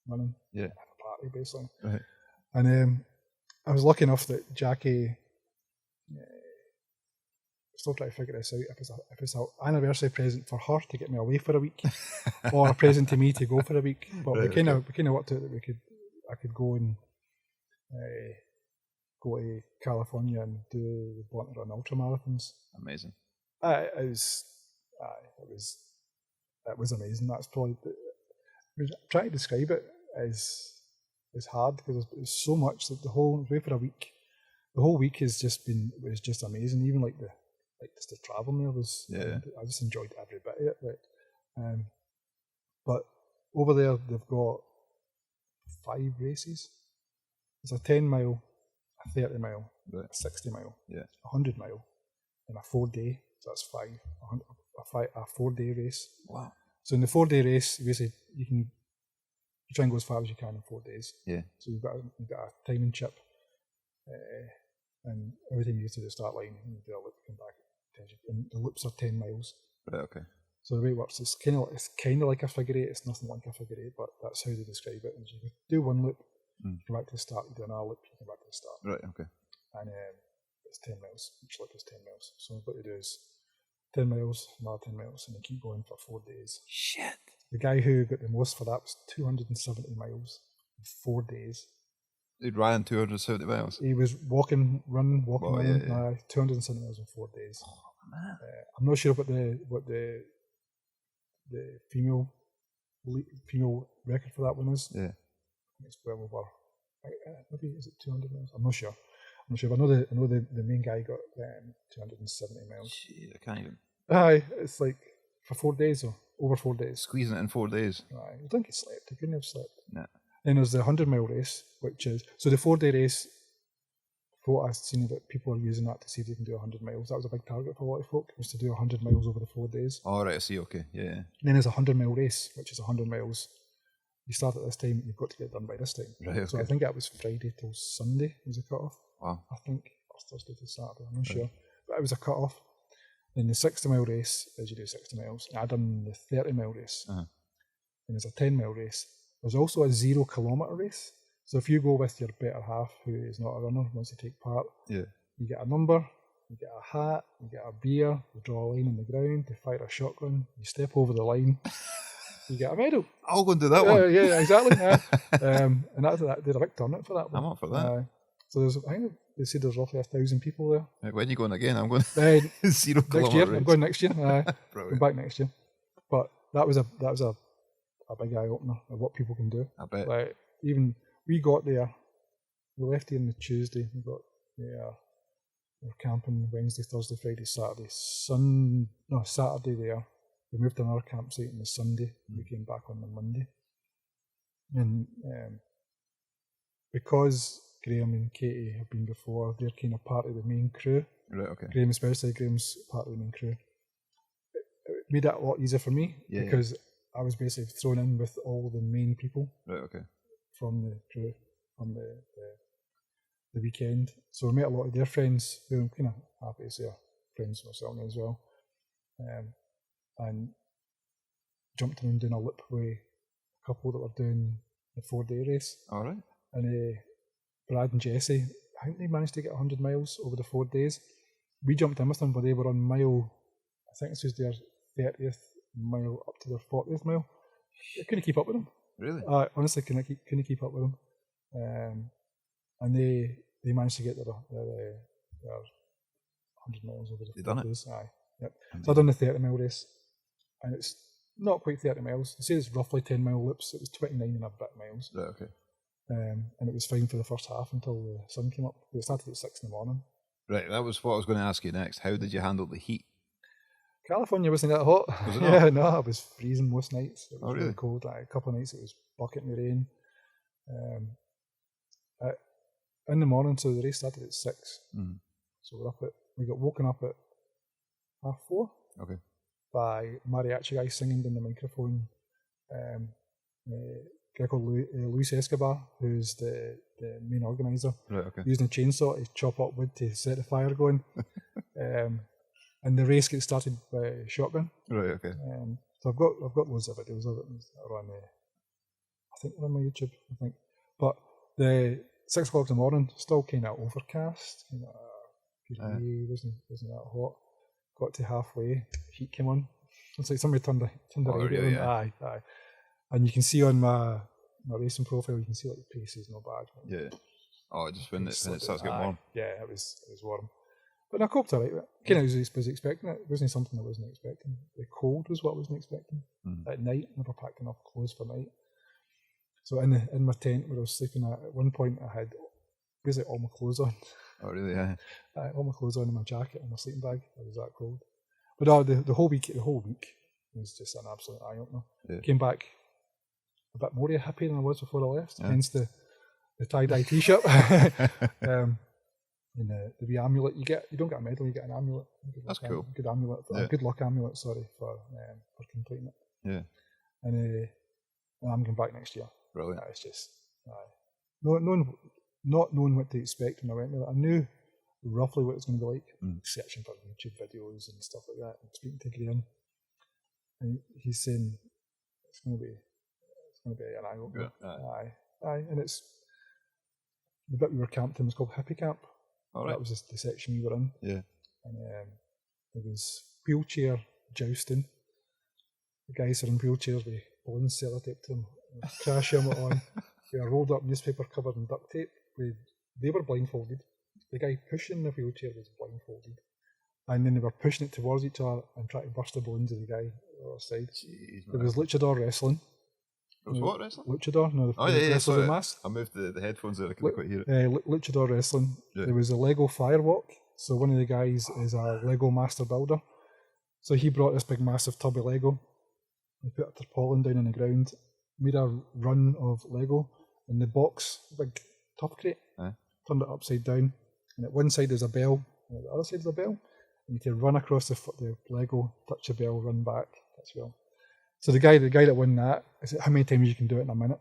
running. Yeah. Have a party, basically. Right. And I was lucky enough that Jackie, still trying to figure this out, if it's an anniversary present for her to get me away for a week, or a present to me to go for a week. But we kind of worked out that I could go and go to California and do the Born to Run ultramarathons. Amazing. It was amazing. That's probably trying to describe it is hard because there's so much that the whole week was just amazing. Even just the travel there was. Yeah. I just enjoyed every bit of it. But over there they've got 5 races. There's a 10 mile, a 30 mile, right. a 60 mile, yeah, 100 mile, and a 4-day. So that's 5. A 4-day race. Wow. So in the 4-day race, basically you try and go as far as you can in 4 days. Yeah. So you've got a timing chip, and everything you use to the start line, and you do a loop, come back, and the loops are 10 miles. Right. Okay. So the way it works, it's kind of like a figure 8. It's nothing like a figure 8, but that's how they describe it. And you do one loop, go back to the start, you do another loop, you come back to the start. Right. Okay. And it's 10 miles. Each loop is 10 miles. So what they do is 10 miles, another 10 miles, and they keep going for 4 days. Shit. The guy who got the most for that was 270 miles in 4 days. He'd ran 270 miles. He was running, yeah. 270 miles in 4 days. Oh, man. I'm not sure what the female record for that one is. Yeah. It's well over. Maybe is it 200 miles? I'm not sure. But I know the main guy got 270 miles. Shit, I can't even. Aye, it's like for 4 days or over 4 days. Squeezing it in 4 days. Aye, I think he slept. He couldn't have slept. Nah. Then there's the 100 mile race, which is so the 4-day race. For what I've seen that people are using that to see if they can do 100 miles. That was a big target for a lot of folk, was to do 100 miles over the 4 days. Oh, right, I see, okay, yeah. And then there's a 100 mile race, which is 100 miles. You start at this time, you've got to get it done by this time. Right, okay. So I think that was Friday till Sunday was a cut-off. Wow. I think, or Thursday to Saturday, I'm not sure. But it was a cut-off. Then the 60-mile race is you do 60 miles. I done the 30-mile race. And there's a 10-mile race. There's also a 0 kilometre race. So if you go with your better half, who is not a runner, wants to take part, you get a number, you get a hat, you get a beer, you draw a line in the ground, you fire a shotgun, you step over the line, you get a medal. I'll go and do that one. Yeah, exactly. And that's did a big turnout for that one. I'm up for that. So I think they said there's roughly 1,000 people there. When are you going again? I'm going 0 next kilometre year. race. I'm going next year. Going back next year. But that was a big eye opener of what people can do. I bet. Like even we got there. We left here on the Tuesday. We got there. We were camping Wednesday, Thursday, Friday, Saturday, Saturday there. We moved to another campsite on the Sunday. We came back on the Monday. And because Graham and Katie have been before, they're kind of part of the main crew. Right, okay. Graham's part of the main crew. It made that a lot easier for me because I was basically thrown in with all the main people. Right, okay. From the crew, from the weekend. So we met a lot of their friends who I'm kind of happy to say are friends myself now as well. And jumped around doing a lip with a couple that were doing the 4-day race. All right. And Brad and Jesse, I think they managed to get 100 miles over the 4 days. We jumped in with them, but they were on mile, I think this was their 30th mile up to their 40th mile. I couldn't keep up with them. Really? Honestly, couldn't keep up with them. And they managed to get their 100 miles over the 4 days. Aye. Yep. So I done the 30-mile race, and it's not quite 30 miles. They say it's roughly 10-mile loops. It was 29 and a bit miles. Right, okay. And it was fine for the first half until the sun came up. It started at 6 in the morning. Right, that was what I was going to ask you next. How did you handle the heat? California wasn't that hot. Was it not? No, it was freezing most nights. It was really cold. A couple of nights it was bucketing with rain. In the morning, so the race started at 6. So we got woken up at 4:30. Okay. By mariachi guy singing in the microphone. A guy called Luis Escobar, who's the main organizer, right, okay. using a chainsaw to chop up wood to set the fire going. And the race gets started by shotgun. Right, okay. So I've got loads of videos of it around there. I think they're on my YouTube, I think. But the 6 o'clock in the morning, still kind of overcast. Wasn't that hot. Got to halfway, heat came on. It's like somebody turned the radio on. Aye. And you can see on my racing profile, you can see like the pace is not bad. Yeah. Oh, just when it starts getting warm. Yeah, it was warm. But I coped alright. Kind of was expecting it. It wasn't something I wasn't expecting. The cold was what I wasn't expecting. At night, I never packed enough clothes for night. So in my tent where I was sleeping at one point, I had basically all my clothes on. Oh, really? Yeah. All my clothes on in my jacket and my sleeping bag. It was that cold. But no, the whole week was just an absolute eye opener. Yeah. Came back a bit more happy than I was before I left. Hence the tie-dye t-shirt. And the wee amulet you get. You don't get a medal, you get an amulet. That's cool. Good amulet. A good luck amulet. Sorry for completing it. Yeah. And I'm going back next year. Brilliant. It's just not knowing what to expect when I went there. I knew roughly what it was going to be like. Searching for YouTube videos and stuff like that, and speaking to Graham, and he's saying it's going to be an eye opener. Aye, and it's the bit we were camped in was called Hippie Camp. Right. That was the section we were in. Yeah. And there was wheelchair jousting. The guys are in wheelchairs with balloons sellotape to them, crash helmet on, with a rolled up newspaper covered in duct tape. They were blindfolded. The guy pushing the wheelchair was blindfolded. And then they were pushing it towards each other and trying to burst the balloons of the guy on the other side. Jeez, there was luchador wrestling. It was what wrestling? Luchador, no, the wrestler with the mask. I moved the headphones there, I couldn't quite hear it. Luchador wrestling. Yeah. There was a Lego firewalk. So one of the guys is a Lego master builder. So he brought this big massive tub of Lego. He put a tarpaulin down on the ground, made a run of Lego, and the box, big tough crate, turned it upside down. And at one side there's a bell, and at the other side there's a bell. And you can run across the Lego, touch the bell, run back, touch the bell. So the guy that won that, I said, how many times you can do it in a minute?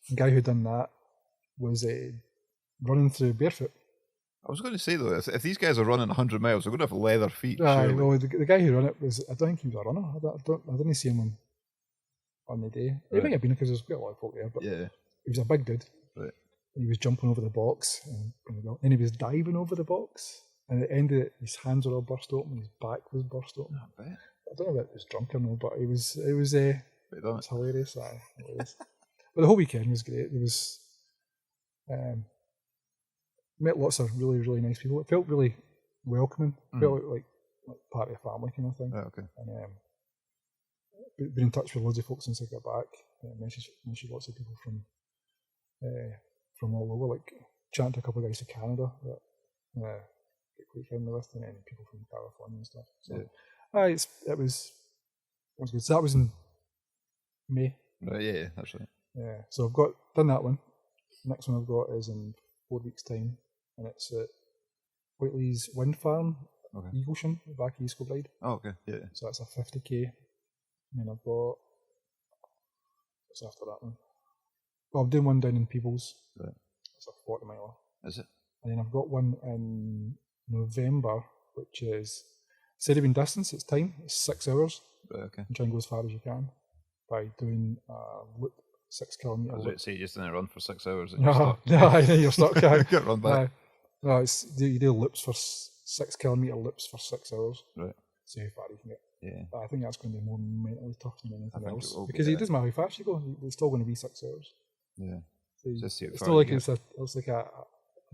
The guy who done that was running through barefoot. I was going to say though, if these guys are running 100 miles, they're going to have leather feet. No, the guy who ran it I don't think he was a runner. I didn't see him on the day. He might have been because there's quite a lot of folk there, but he was a big dude. Right. He was jumping over the box, and he was diving over the box. And at the end of it, his hands were all burst open, his back was burst open. I bet. I don't know if it was drunk or no, but it was hilarious. Hilarious. But the whole weekend was great. There was met lots of really, really nice people. It felt really welcoming. It felt like part of a family kind of thing. Oh, okay. And been in touch with loads of folks since I got back. Messaged lots of people from all over, like chatting to a couple of guys to Canada that get quite friendly with, and then people from California and stuff. So it was good. So that was in May. Right, yeah, that's right. Yeah, so I've done that one. Next one I've got is in 4 weeks' time, and it's at Whiteley's Wind Farm, Eaglesham, back East Kilbride. Oh, okay, yeah. So that's a 50k. And then I've got, what's after that one? Well, I'm doing one down in Peebles. Right. It's a 40 miler. Is it? And then I've got one in November, which is, instead of being distance, it's time. It's 6 hours. Right, okay. And try and go as far as you can by doing loop, 6 kilometre. I was about to say, you just didn't run for 6 hours. And No, you're stuck. Can't run back. No, you do loops for 6 kilometre loops for 6 hours. Right. See how far you can get. Yeah. But I think that's going to be more mentally tough than anything else. It Because it doesn't matter how fast you go, it's still going to be 6 hours. Yeah. So it's still like it's like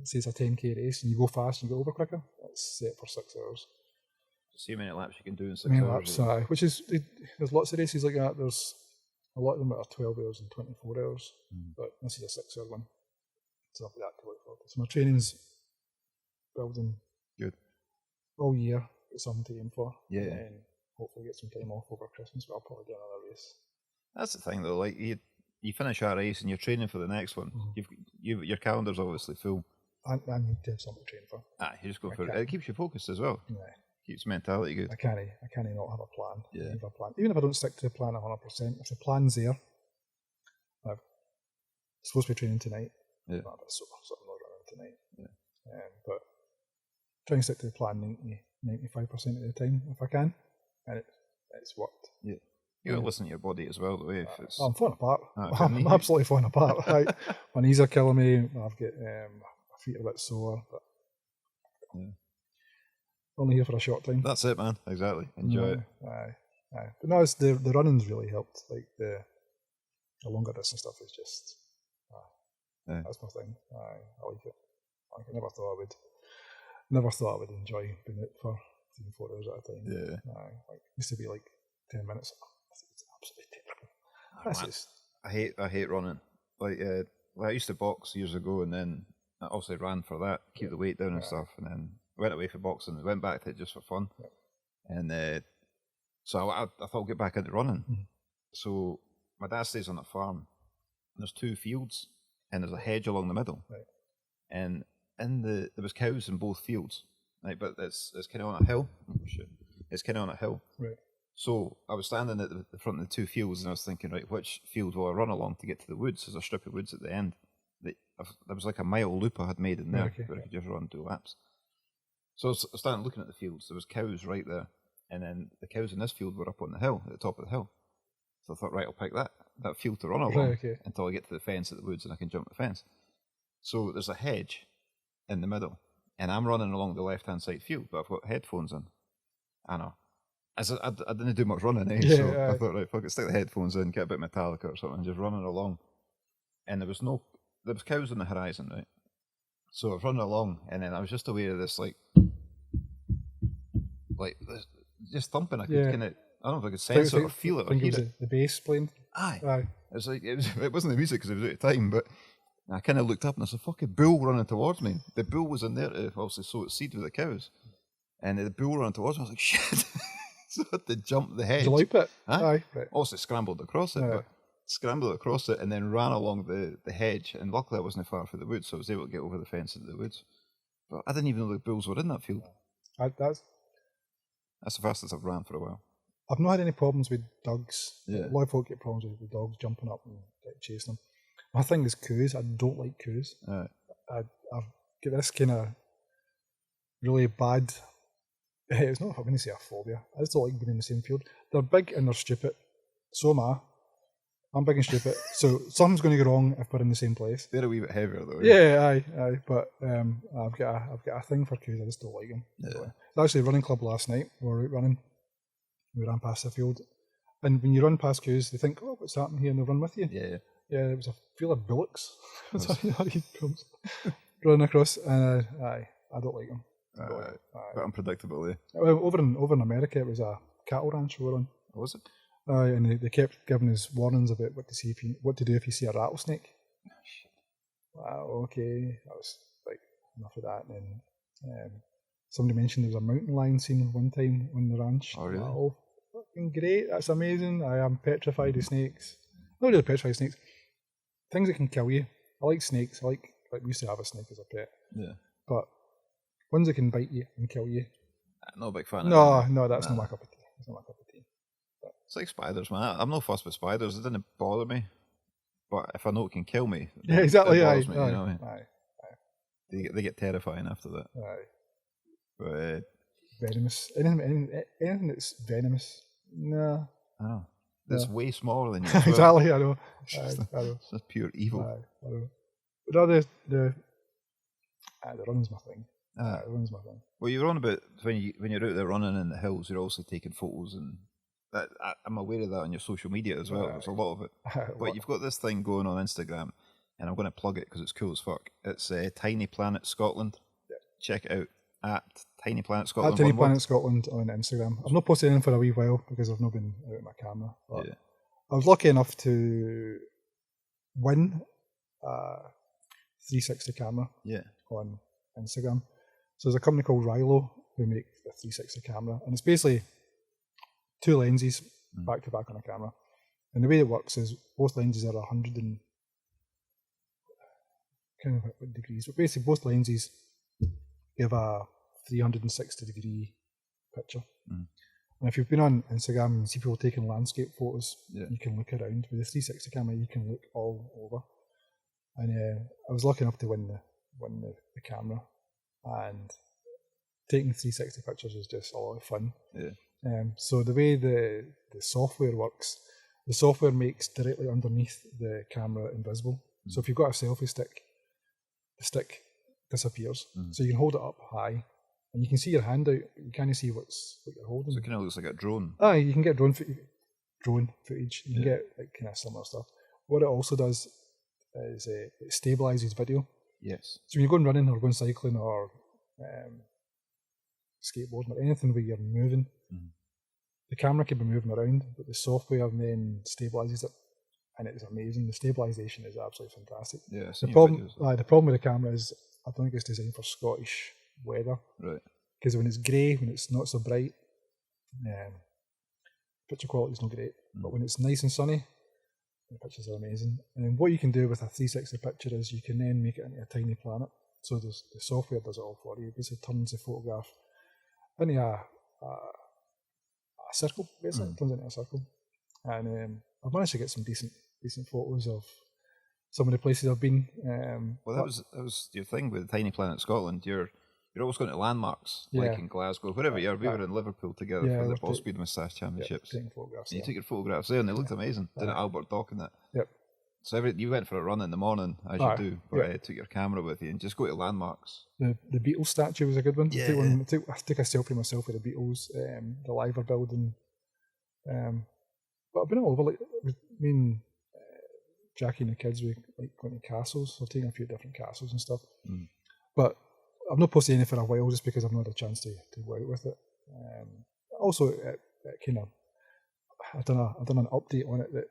say it's a 10k race and you go fast and you go over quicker. It's set for 6 hours. See how many laps you can do in 6 hours. Laps, which is, there's lots of races like that. There's a lot of them that are 12 hours and 24 hours, but this is a 6 hour one. So I've got that to look forward to. So my training's building good all year, got something to aim for. Yeah. And then hopefully get some time off over Christmas, but I'll probably do another race. That's the thing though, like you finish a race and you're training for the next one. Your calendar's obviously full. I need to have something to train for. You just go for it. It keeps you focused as well. Yeah. Keeps mentality good. I can't not have a plan. Yeah. Have a plan. Even if I don't stick to the plan 100%, if the plan's there, I'm supposed to be training tonight. Yeah. I'm not running tonight. Yeah. But try and stick to the plan 95% of the time if I can, and it's worked. Yeah. You gotta listen to your body as well, the way if it's. I'm falling apart. I'm absolutely falling apart. My knees are killing me. I've got my feet are a bit sore, but only here for a short time. That's it, man. Exactly. Enjoy it. Aye. But no, it's the running's really helped. Like the longer distance stuff is just. That's my thing. I like it. I never thought I would enjoy being out for 3-4 hours at a time. Yeah. Like used to be like 10 minutes. It's absolutely terrible. I hate running. Like I used to box years ago, and then I also ran for that, keep the weight down and stuff, and then went away for boxing and went back to it just for fun. And so I thought I'd get back into running. So my dad stays on a farm, and there's 2 fields, and there's a hedge along the middle. And there was cows in both fields, right? But it's kind of on a hill. Oh, shit. It's kind of on a hill. Right. So I was standing at the front of the 2 fields, and I was thinking, right, which field will I run along to get to the woods? There's a strip of woods at the end. There was like a mile loop I had made in there where I could just run 2 laps. So I was standing looking at the fields. There was cows right there, and then the cows in this field were up on the hill, at the top of the hill. So I thought, right, I'll pick that field to run along until I get to the fence at the woods and I can jump the fence. So there's a hedge in the middle, and I'm running along the left-hand side field, but I've got headphones in. I know. I didn't do much running, so I thought, right, fuck it, stick the headphones in, get a bit of Metallica or something, just running along. And there was cows on the horizon, right? So I was running along, and then I was just aware of this, like just thumping. I could kind of, I don't know if I could sense it or feel it or hear it. The bass playing. Aye. It wasn't the music because it was out of time, but I kind of looked up and there's a fucking bull running towards me. The bull was in there to obviously sow its seed with the cows, and the bull running towards me. I was like, shit. So I had to jump the hedge. Did you leap it? Aye. Right. Also scrambled across it, but scrambled across it and then ran along the hedge. And luckily I wasn't far from the woods, so I was able to get over the fence into the woods. But I didn't even know the bulls were in that field. That's the fastest I've ran for a while. I've not had any problems with dogs. Yeah. A lot of folk get problems with dogs jumping up and chasing them. My thing is coos. I don't like coos. I've got this kind of really bad. It's not, I wouldn't say a phobia. I just don't like being in the same field. They're big and they're stupid. So am I. I'm big and stupid. So something's going to go wrong if we're in the same place. They're a wee bit heavier though. Yeah, aye. But I've got a thing for coos. I just don't like them. Yeah. It was actually a running club last night. We were out running. We ran past the field. And when you run past coos, they think, oh, what's happening here? And they'll run with you. Yeah. Yeah, it was a field of bullocks. Running across. And I don't like them. But unpredictable, eh? Over in America, it was a cattle ranch we were on. Oh, was it? And they kept giving us warnings about what to do if you see a rattlesnake. Wow, okay. I was like, enough of that. And then somebody mentioned there was a mountain lion seen one time on the ranch. Oh, really? Oh, fucking great. That's amazing. I am petrified of snakes. Not really petrified of snakes. Things that can kill you. I like snakes. Like we used to have a snake as a pet. Yeah. But ones that can bite you and kill you. Not a big fan of No, that's not my cup of tea. It's not my cup of tea. But it's like spiders, man. I'm no fussed with spiders. It doesn't bother me. But if I know it can kill me, yeah, exactly. It Aye, bothers me, you know what I mean? Aye. They get terrifying after that. Aye. But venomous. Anything that's venomous. Nah. I know. That's way smaller than you. Exactly. I know. It's I know. just pure evil. I know. But no, the running's my thing. The running's my thing. Well, you were on about when you're out there running in the hills, you're also taking photos, and I'm aware of that on your social media as well. There's a lot of it. But you've got this thing going on Instagram, and I'm going to plug it because it's cool as fuck. It's Tiny Planet Scotland. Yeah. Check it out at Tiny Planet Scotland. At Tiny Planet Scotland on Instagram. I've not posted anything for a wee while because I've not been out with my camera. But yeah. I was lucky enough to win a 360 camera on Instagram. So there's a company called Rilo who make the 360 camera, and it's basically two lenses back to back on a camera. And the way it works is both lenses are 100 and kind of what degrees, but basically both lenses give a 360 degree picture. And if you've been on Instagram and see people taking landscape photos, you can look around. With the 360 camera, you can look all over. And I was lucky enough to win the camera. And taking 360 pictures is just a lot of fun. Yeah. So the way the software works, the software makes directly underneath the camera invisible. So if you've got a selfie stick, the stick disappears. So you can hold it up high, and you can see your hand out, but you can't see what you're holding. So it kind of looks like a drone. You can get drone footage. You can get like kind of similar stuff. What it also does is it stabilizes video. Yes. So when you're going running or going cycling or skateboarding or anything where you're moving, the camera can be moving around, but the software then stabilizes it, and it's amazing. The stabilization is absolutely fantastic. Yeah. The problem with the camera is I don't think it's designed for Scottish weather. Right. Because when it's grey, when it's not so bright, picture quality is not great. But when it's nice and sunny, the pictures are amazing. And then what you can do with a 360 picture is you can then make it into a tiny planet. So the software does it all for you. It basically turns the photograph into a circle, basically. It turns it into a circle. And I've managed to get some decent photos of some of the places I've been. Well, that was your thing with Tiny Planet Scotland. You're always going to landmarks, like in Glasgow, wherever you are. We were in Liverpool together for the Braw Beard Moustache Championships. Taking photographs. And you took your photographs there, and they looked amazing. Didn't Albert Dock and that? Yep. So you went for a run in the morning, as you do, but took your camera with you and just go to landmarks. The Beatles statue was a good one. Yeah. I took a selfie myself with the Beatles, the Liver building. But I've been all over, like, me and Jackie and the kids, we like going to castles. So I've taken a few different castles and stuff. But I've not posted anything for a while just because I've not had a chance to go out with it. Also, it kind of, I've done an update on it that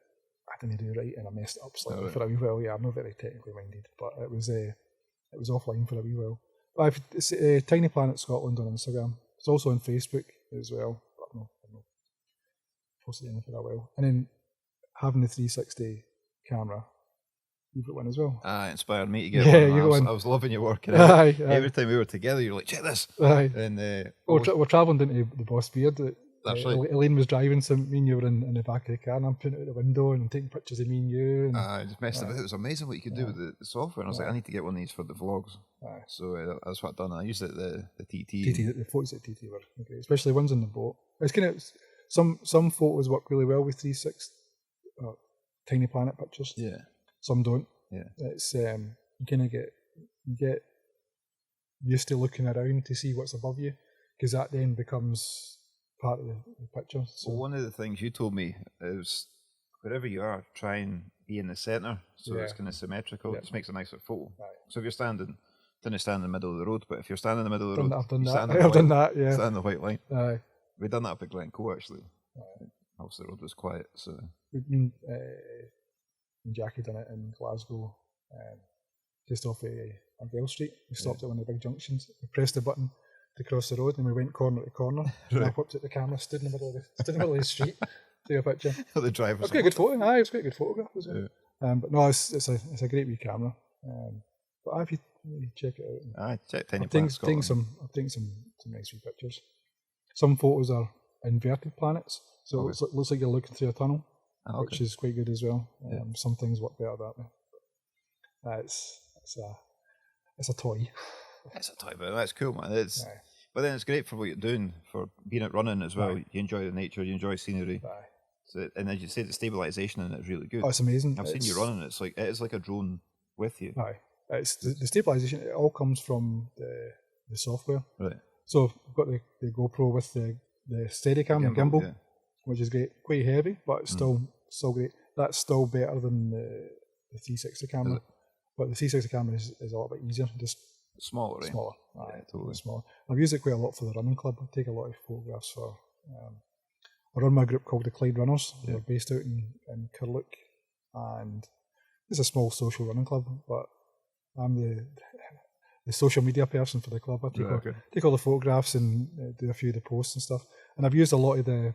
I didn't do right, and I messed up slightly for a wee while. Yeah, I'm not very technically minded, but it was offline for a wee while. But it's Tiny Planet Scotland on Instagram. It's also on Facebook as well. But I've not posted anything for a while. And then having the 360 camera, you've got one as well. Inspired me to get one. I was loving your work. Every time we were together, you were like, check this. Aye. And we're travelling down to the Braw Beard That's right. Elaine was driving, so me and you were in the back of the car, and I'm putting it out the window and taking pictures of me and you. And, I just messed about. It was amazing what you could do with the software. And I was like, I need to get one of these for the vlogs. So that's what I've done. I used it the TT. The photos at TT were great, especially ones on the boat. It's kind of some photos work really well with 360 Tiny Planet pictures. Yeah. Some don't. Yeah. It's you kind of get used to looking around to see what's above you, because that then becomes part of the picture. So one of the things you told me is wherever you are, try and be in the centre, so it's kind of symmetrical. It just makes a nicer photo. So if you're standing, don't stand in the middle of the road, but if you're standing in the middle of the road, I've done that. Yeah, stand on the white line. We've done that up at Glencoe actually. Obviously the road was quiet, so me and Jackie done it in Glasgow, just off Argyle Street. We stopped at one of the big junctions. We pressed the button to cross the road, and we went corner to corner. And I whipped out the camera, stood in the middle of the street, took a picture. The driver. It was quite a good photo. It was quite a good photograph as well. But no, it's a great wee camera. But if you check it out, check Tiny I've taken some nice wee pictures. Some photos are inverted planets, so it looks like you're looking through a tunnel, which is quite good as well. Some things work better that way. It's a toy. It's a toy, but that's cool, man. But then it's great for what you're doing, for being out running as well. You enjoy the nature, you enjoy scenery. So, and as you say, the stabilisation in it is really good. Oh, it's amazing. I've seen you running. It is like a drone with you. It's the stabilisation. It all comes from the software. Right. So I've got the GoPro with the Steadicam and gimbal, which is great. Quite heavy, but it's still great. That's still better than the 360 camera. But the 360 camera is a lot bit easier. Just smaller, right? Smaller. Totally. Smaller. I've used it quite a lot for the running club. I take a lot of photographs for. I run my group called the Clyde Runners. They're based out in Curluck, and it's a small social running club. But I'm the social media person for the club. I take all the photographs and do a few of the posts and stuff. And I've used a lot of the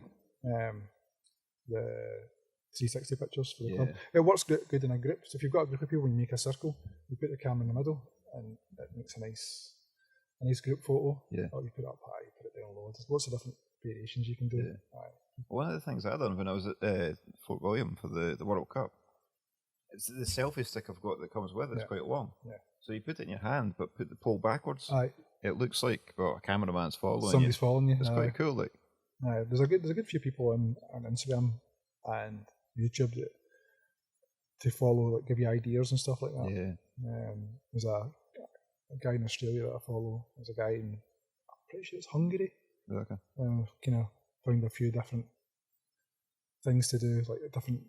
360 pictures for the club. It works good in a group. So if you've got a group of people, you make a circle, you put the camera in the middle, and it makes a nice group photo. Or you put it up high, you put it down low. There's lots of different variations you can do. One of the things I done when I was at Fort William for the World Cup, it's the selfie stick I've got that comes with it. It's quite long. So you put it in your hand, but put the pole backwards. It looks like a cameraman's following you. Somebody's following you. It's quite cool. Like, there's a good few people on Instagram and YouTube that to follow, that give you ideas and stuff like that. There's a guy in Australia that I follow. There's a guy in, I'm pretty sure it's Hungary. Kind of found a few different things to do, like different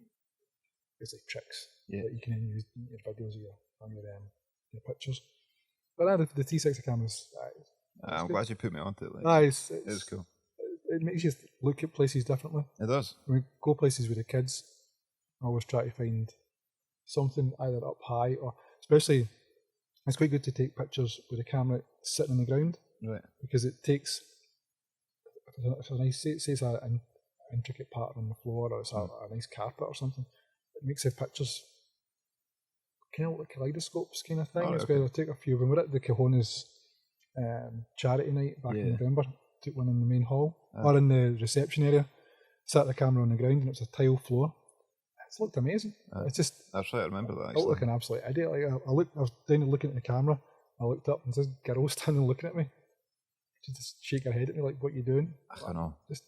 tricks that you can use in your videos or your pictures. But the 360 cameras, I'm glad you put me onto it. It's cool. It makes you look at places differently. It does. When we go places with the kids, I always try to find something either up high or, especially, it's quite good to take pictures with the camera sitting on the ground. Because it takes, if it's an intricate pattern on the floor, or it's a nice carpet or something, it makes the pictures kind of like kaleidoscopes kind of thing. It's where I take a few. When we were at the Cajonas charity night back in November, took one in the main hall or in the reception area, sat the camera on the ground, and it was a tile floor. It looked amazing. It's just, that's right, I remember that. I looked like an absolute idiot. Like I was down and looking at the camera. I looked up and this girl standing looking at me. She just shake her head at me like, "What are you doing?" I know. Just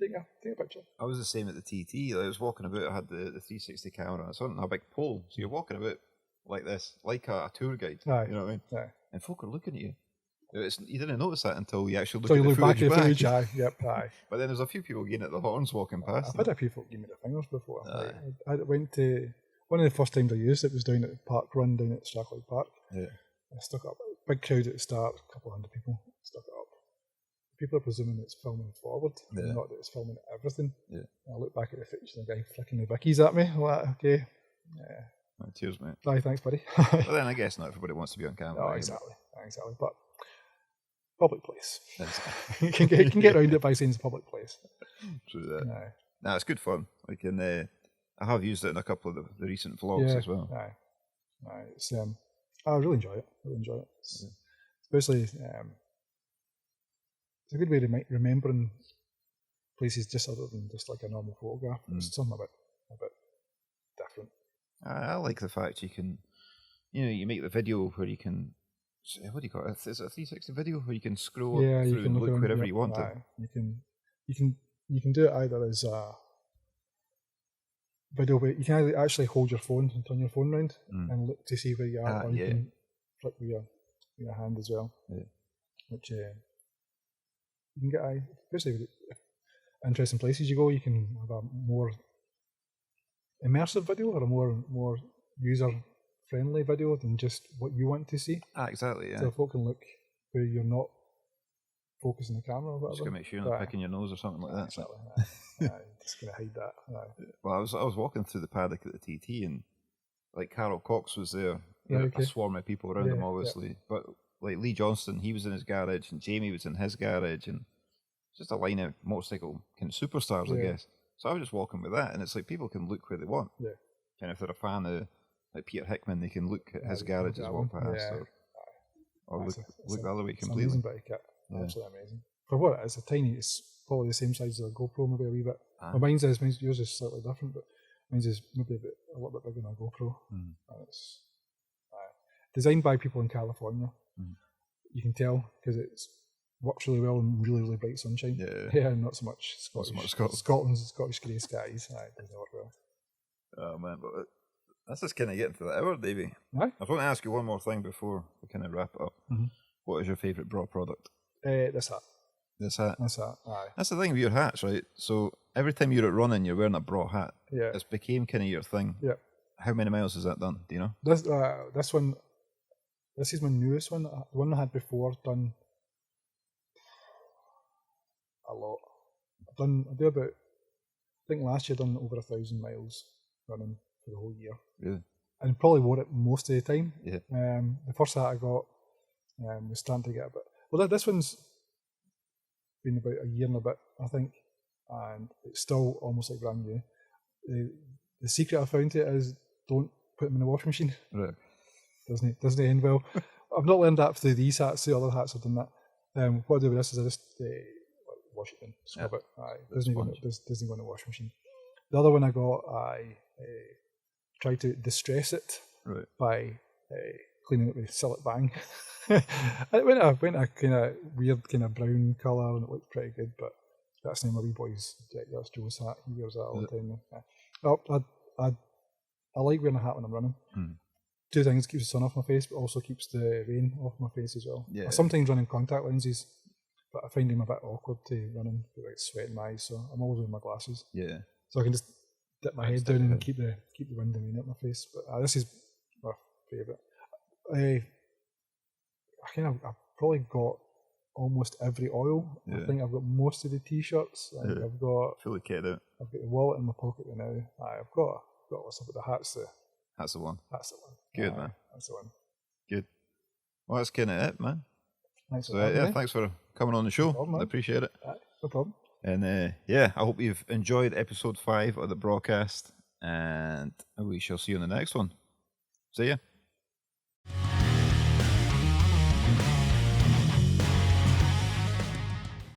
take a picture. I was the same at the TT. I was walking about. I had the 360 camera. It's on a big pole, so you're walking about like this, like a tour guide. You know what I mean? And folk are looking at you. You didn't notice that until you actually look at the footage back. But then there's a few people getting at the horns walking past. I've had a few folk give me the fingers before. I went to one of the first times I used it was down at the park run down at Strathclyde Park. I stuck up a big crowd at the start, a couple of hundred people. Stuck it up. People are presuming it's filming forward, not that it's filming everything. I look back at the footage and the guy flicking the Vickies at me. I'm like, okay. Cheers, mate. Thanks, buddy. But then I guess not everybody wants to be on camera. No, exactly. But public place. You can get around it by saying it's a public place. True that. No, it's good fun. Like I have used it in a couple of the recent vlogs as well. It's I really enjoy it. Especially, it's a good way of remembering places just other than just like a normal photograph. It's something a bit different. I like the fact you can, you make the video where you can, what do you call it? Is it a 360 video where you can scroll through and look wherever you want to? You can do it either as a video where you can either actually hold your phone and turn your phone around and look to see where you are, or you can flick with your hand as well. Yeah. Which you can get, especially with interesting places you go, you can have a more immersive video or a more user-friendly video than just what you want to see. Exactly, yeah. So folk can look where you're not focusing the camera or whatever. Just got to make sure you're not picking your nose or something like that. Exactly, just going to hide that. Well, I was walking through the paddock at the TT, and like Carol Cox was there. A swarm of people around him, obviously. But like Lee Johnston, he was in his garage, and Jamie was in his garage, and just a line of motorcycle kind of superstars, I guess. So I was just walking with that, and it's like people can look where they want. Yeah. And if they're a fan of like Peter Hickman, they can look at his garage as walk past, or look the other way completely. Amazing bit of kit. Absolutely amazing. For what it is, it's probably the same size as a GoPro, maybe a wee bit. Well, yours is slightly different, but mine's is maybe a little bit bigger than a GoPro. And it's designed by people in California. You can tell because it works really well in really, really bright sunshine. Not so much Scottish. Scotland's Scottish grey skies. It doesn't work well. Oh man, but that's just kind of getting to the hour, Davey. I was going to ask you one more thing before we kind of wrap it up. What is your favourite Braw product? This hat. This hat? This hat, aye. That's the thing with your hats, right? So every time you're at running, you're wearing a Braw hat. Yeah. It's became kind of your thing. Yeah. How many miles has that done? Do you know? This one, this is my newest one. The one I had before done a lot. I do about, I think last year I done over 1,000 miles running for the whole year. Really? And probably wore it most of the time. Yeah. The first hat I got was starting to get a bit. Well, this one's been about a year and a bit, I think, and it's still almost like brand new. The secret I found to it is don't put them in the washing machine. Right. Doesn't end well. I've not learned that through these hats. The other hats have done that. What I do with this is I just wash it in, scrub it. Doesn't go in the washing machine. The other one I got, I tried to distress it by cleaning it with Sillet Bang. It went a kind of weird kind of brown colour and it looked pretty good, but that's not my wee boy's jacket. That's Joe's hat. He wears that all the time. I like wearing a hat when I'm running. Two things: keeps the sun off my face, but also keeps the rain off my face as well. Yeah. I sometimes run in contact lenses, but I find them a bit awkward to run in, like sweat in my eyes. So I'm always wearing my glasses. Yeah. So I can just dip my head down and keep the wind and rain at my face. But this is my favourite. I've probably got almost every oil. Yeah. I think I've got most of the t-shirts. I've got fully kitted out. I've got the wallet in my pocket right now. I've got what's up with the hats. That's the one. That's the one. Good, man. That's the one. Good. Well, that's kind of it, man. Thanks for thanks for coming on the show. No problem, I appreciate it. No problem. And I hope you've enjoyed episode 5 of the Braw Cast, and we shall see you on the next one. See ya.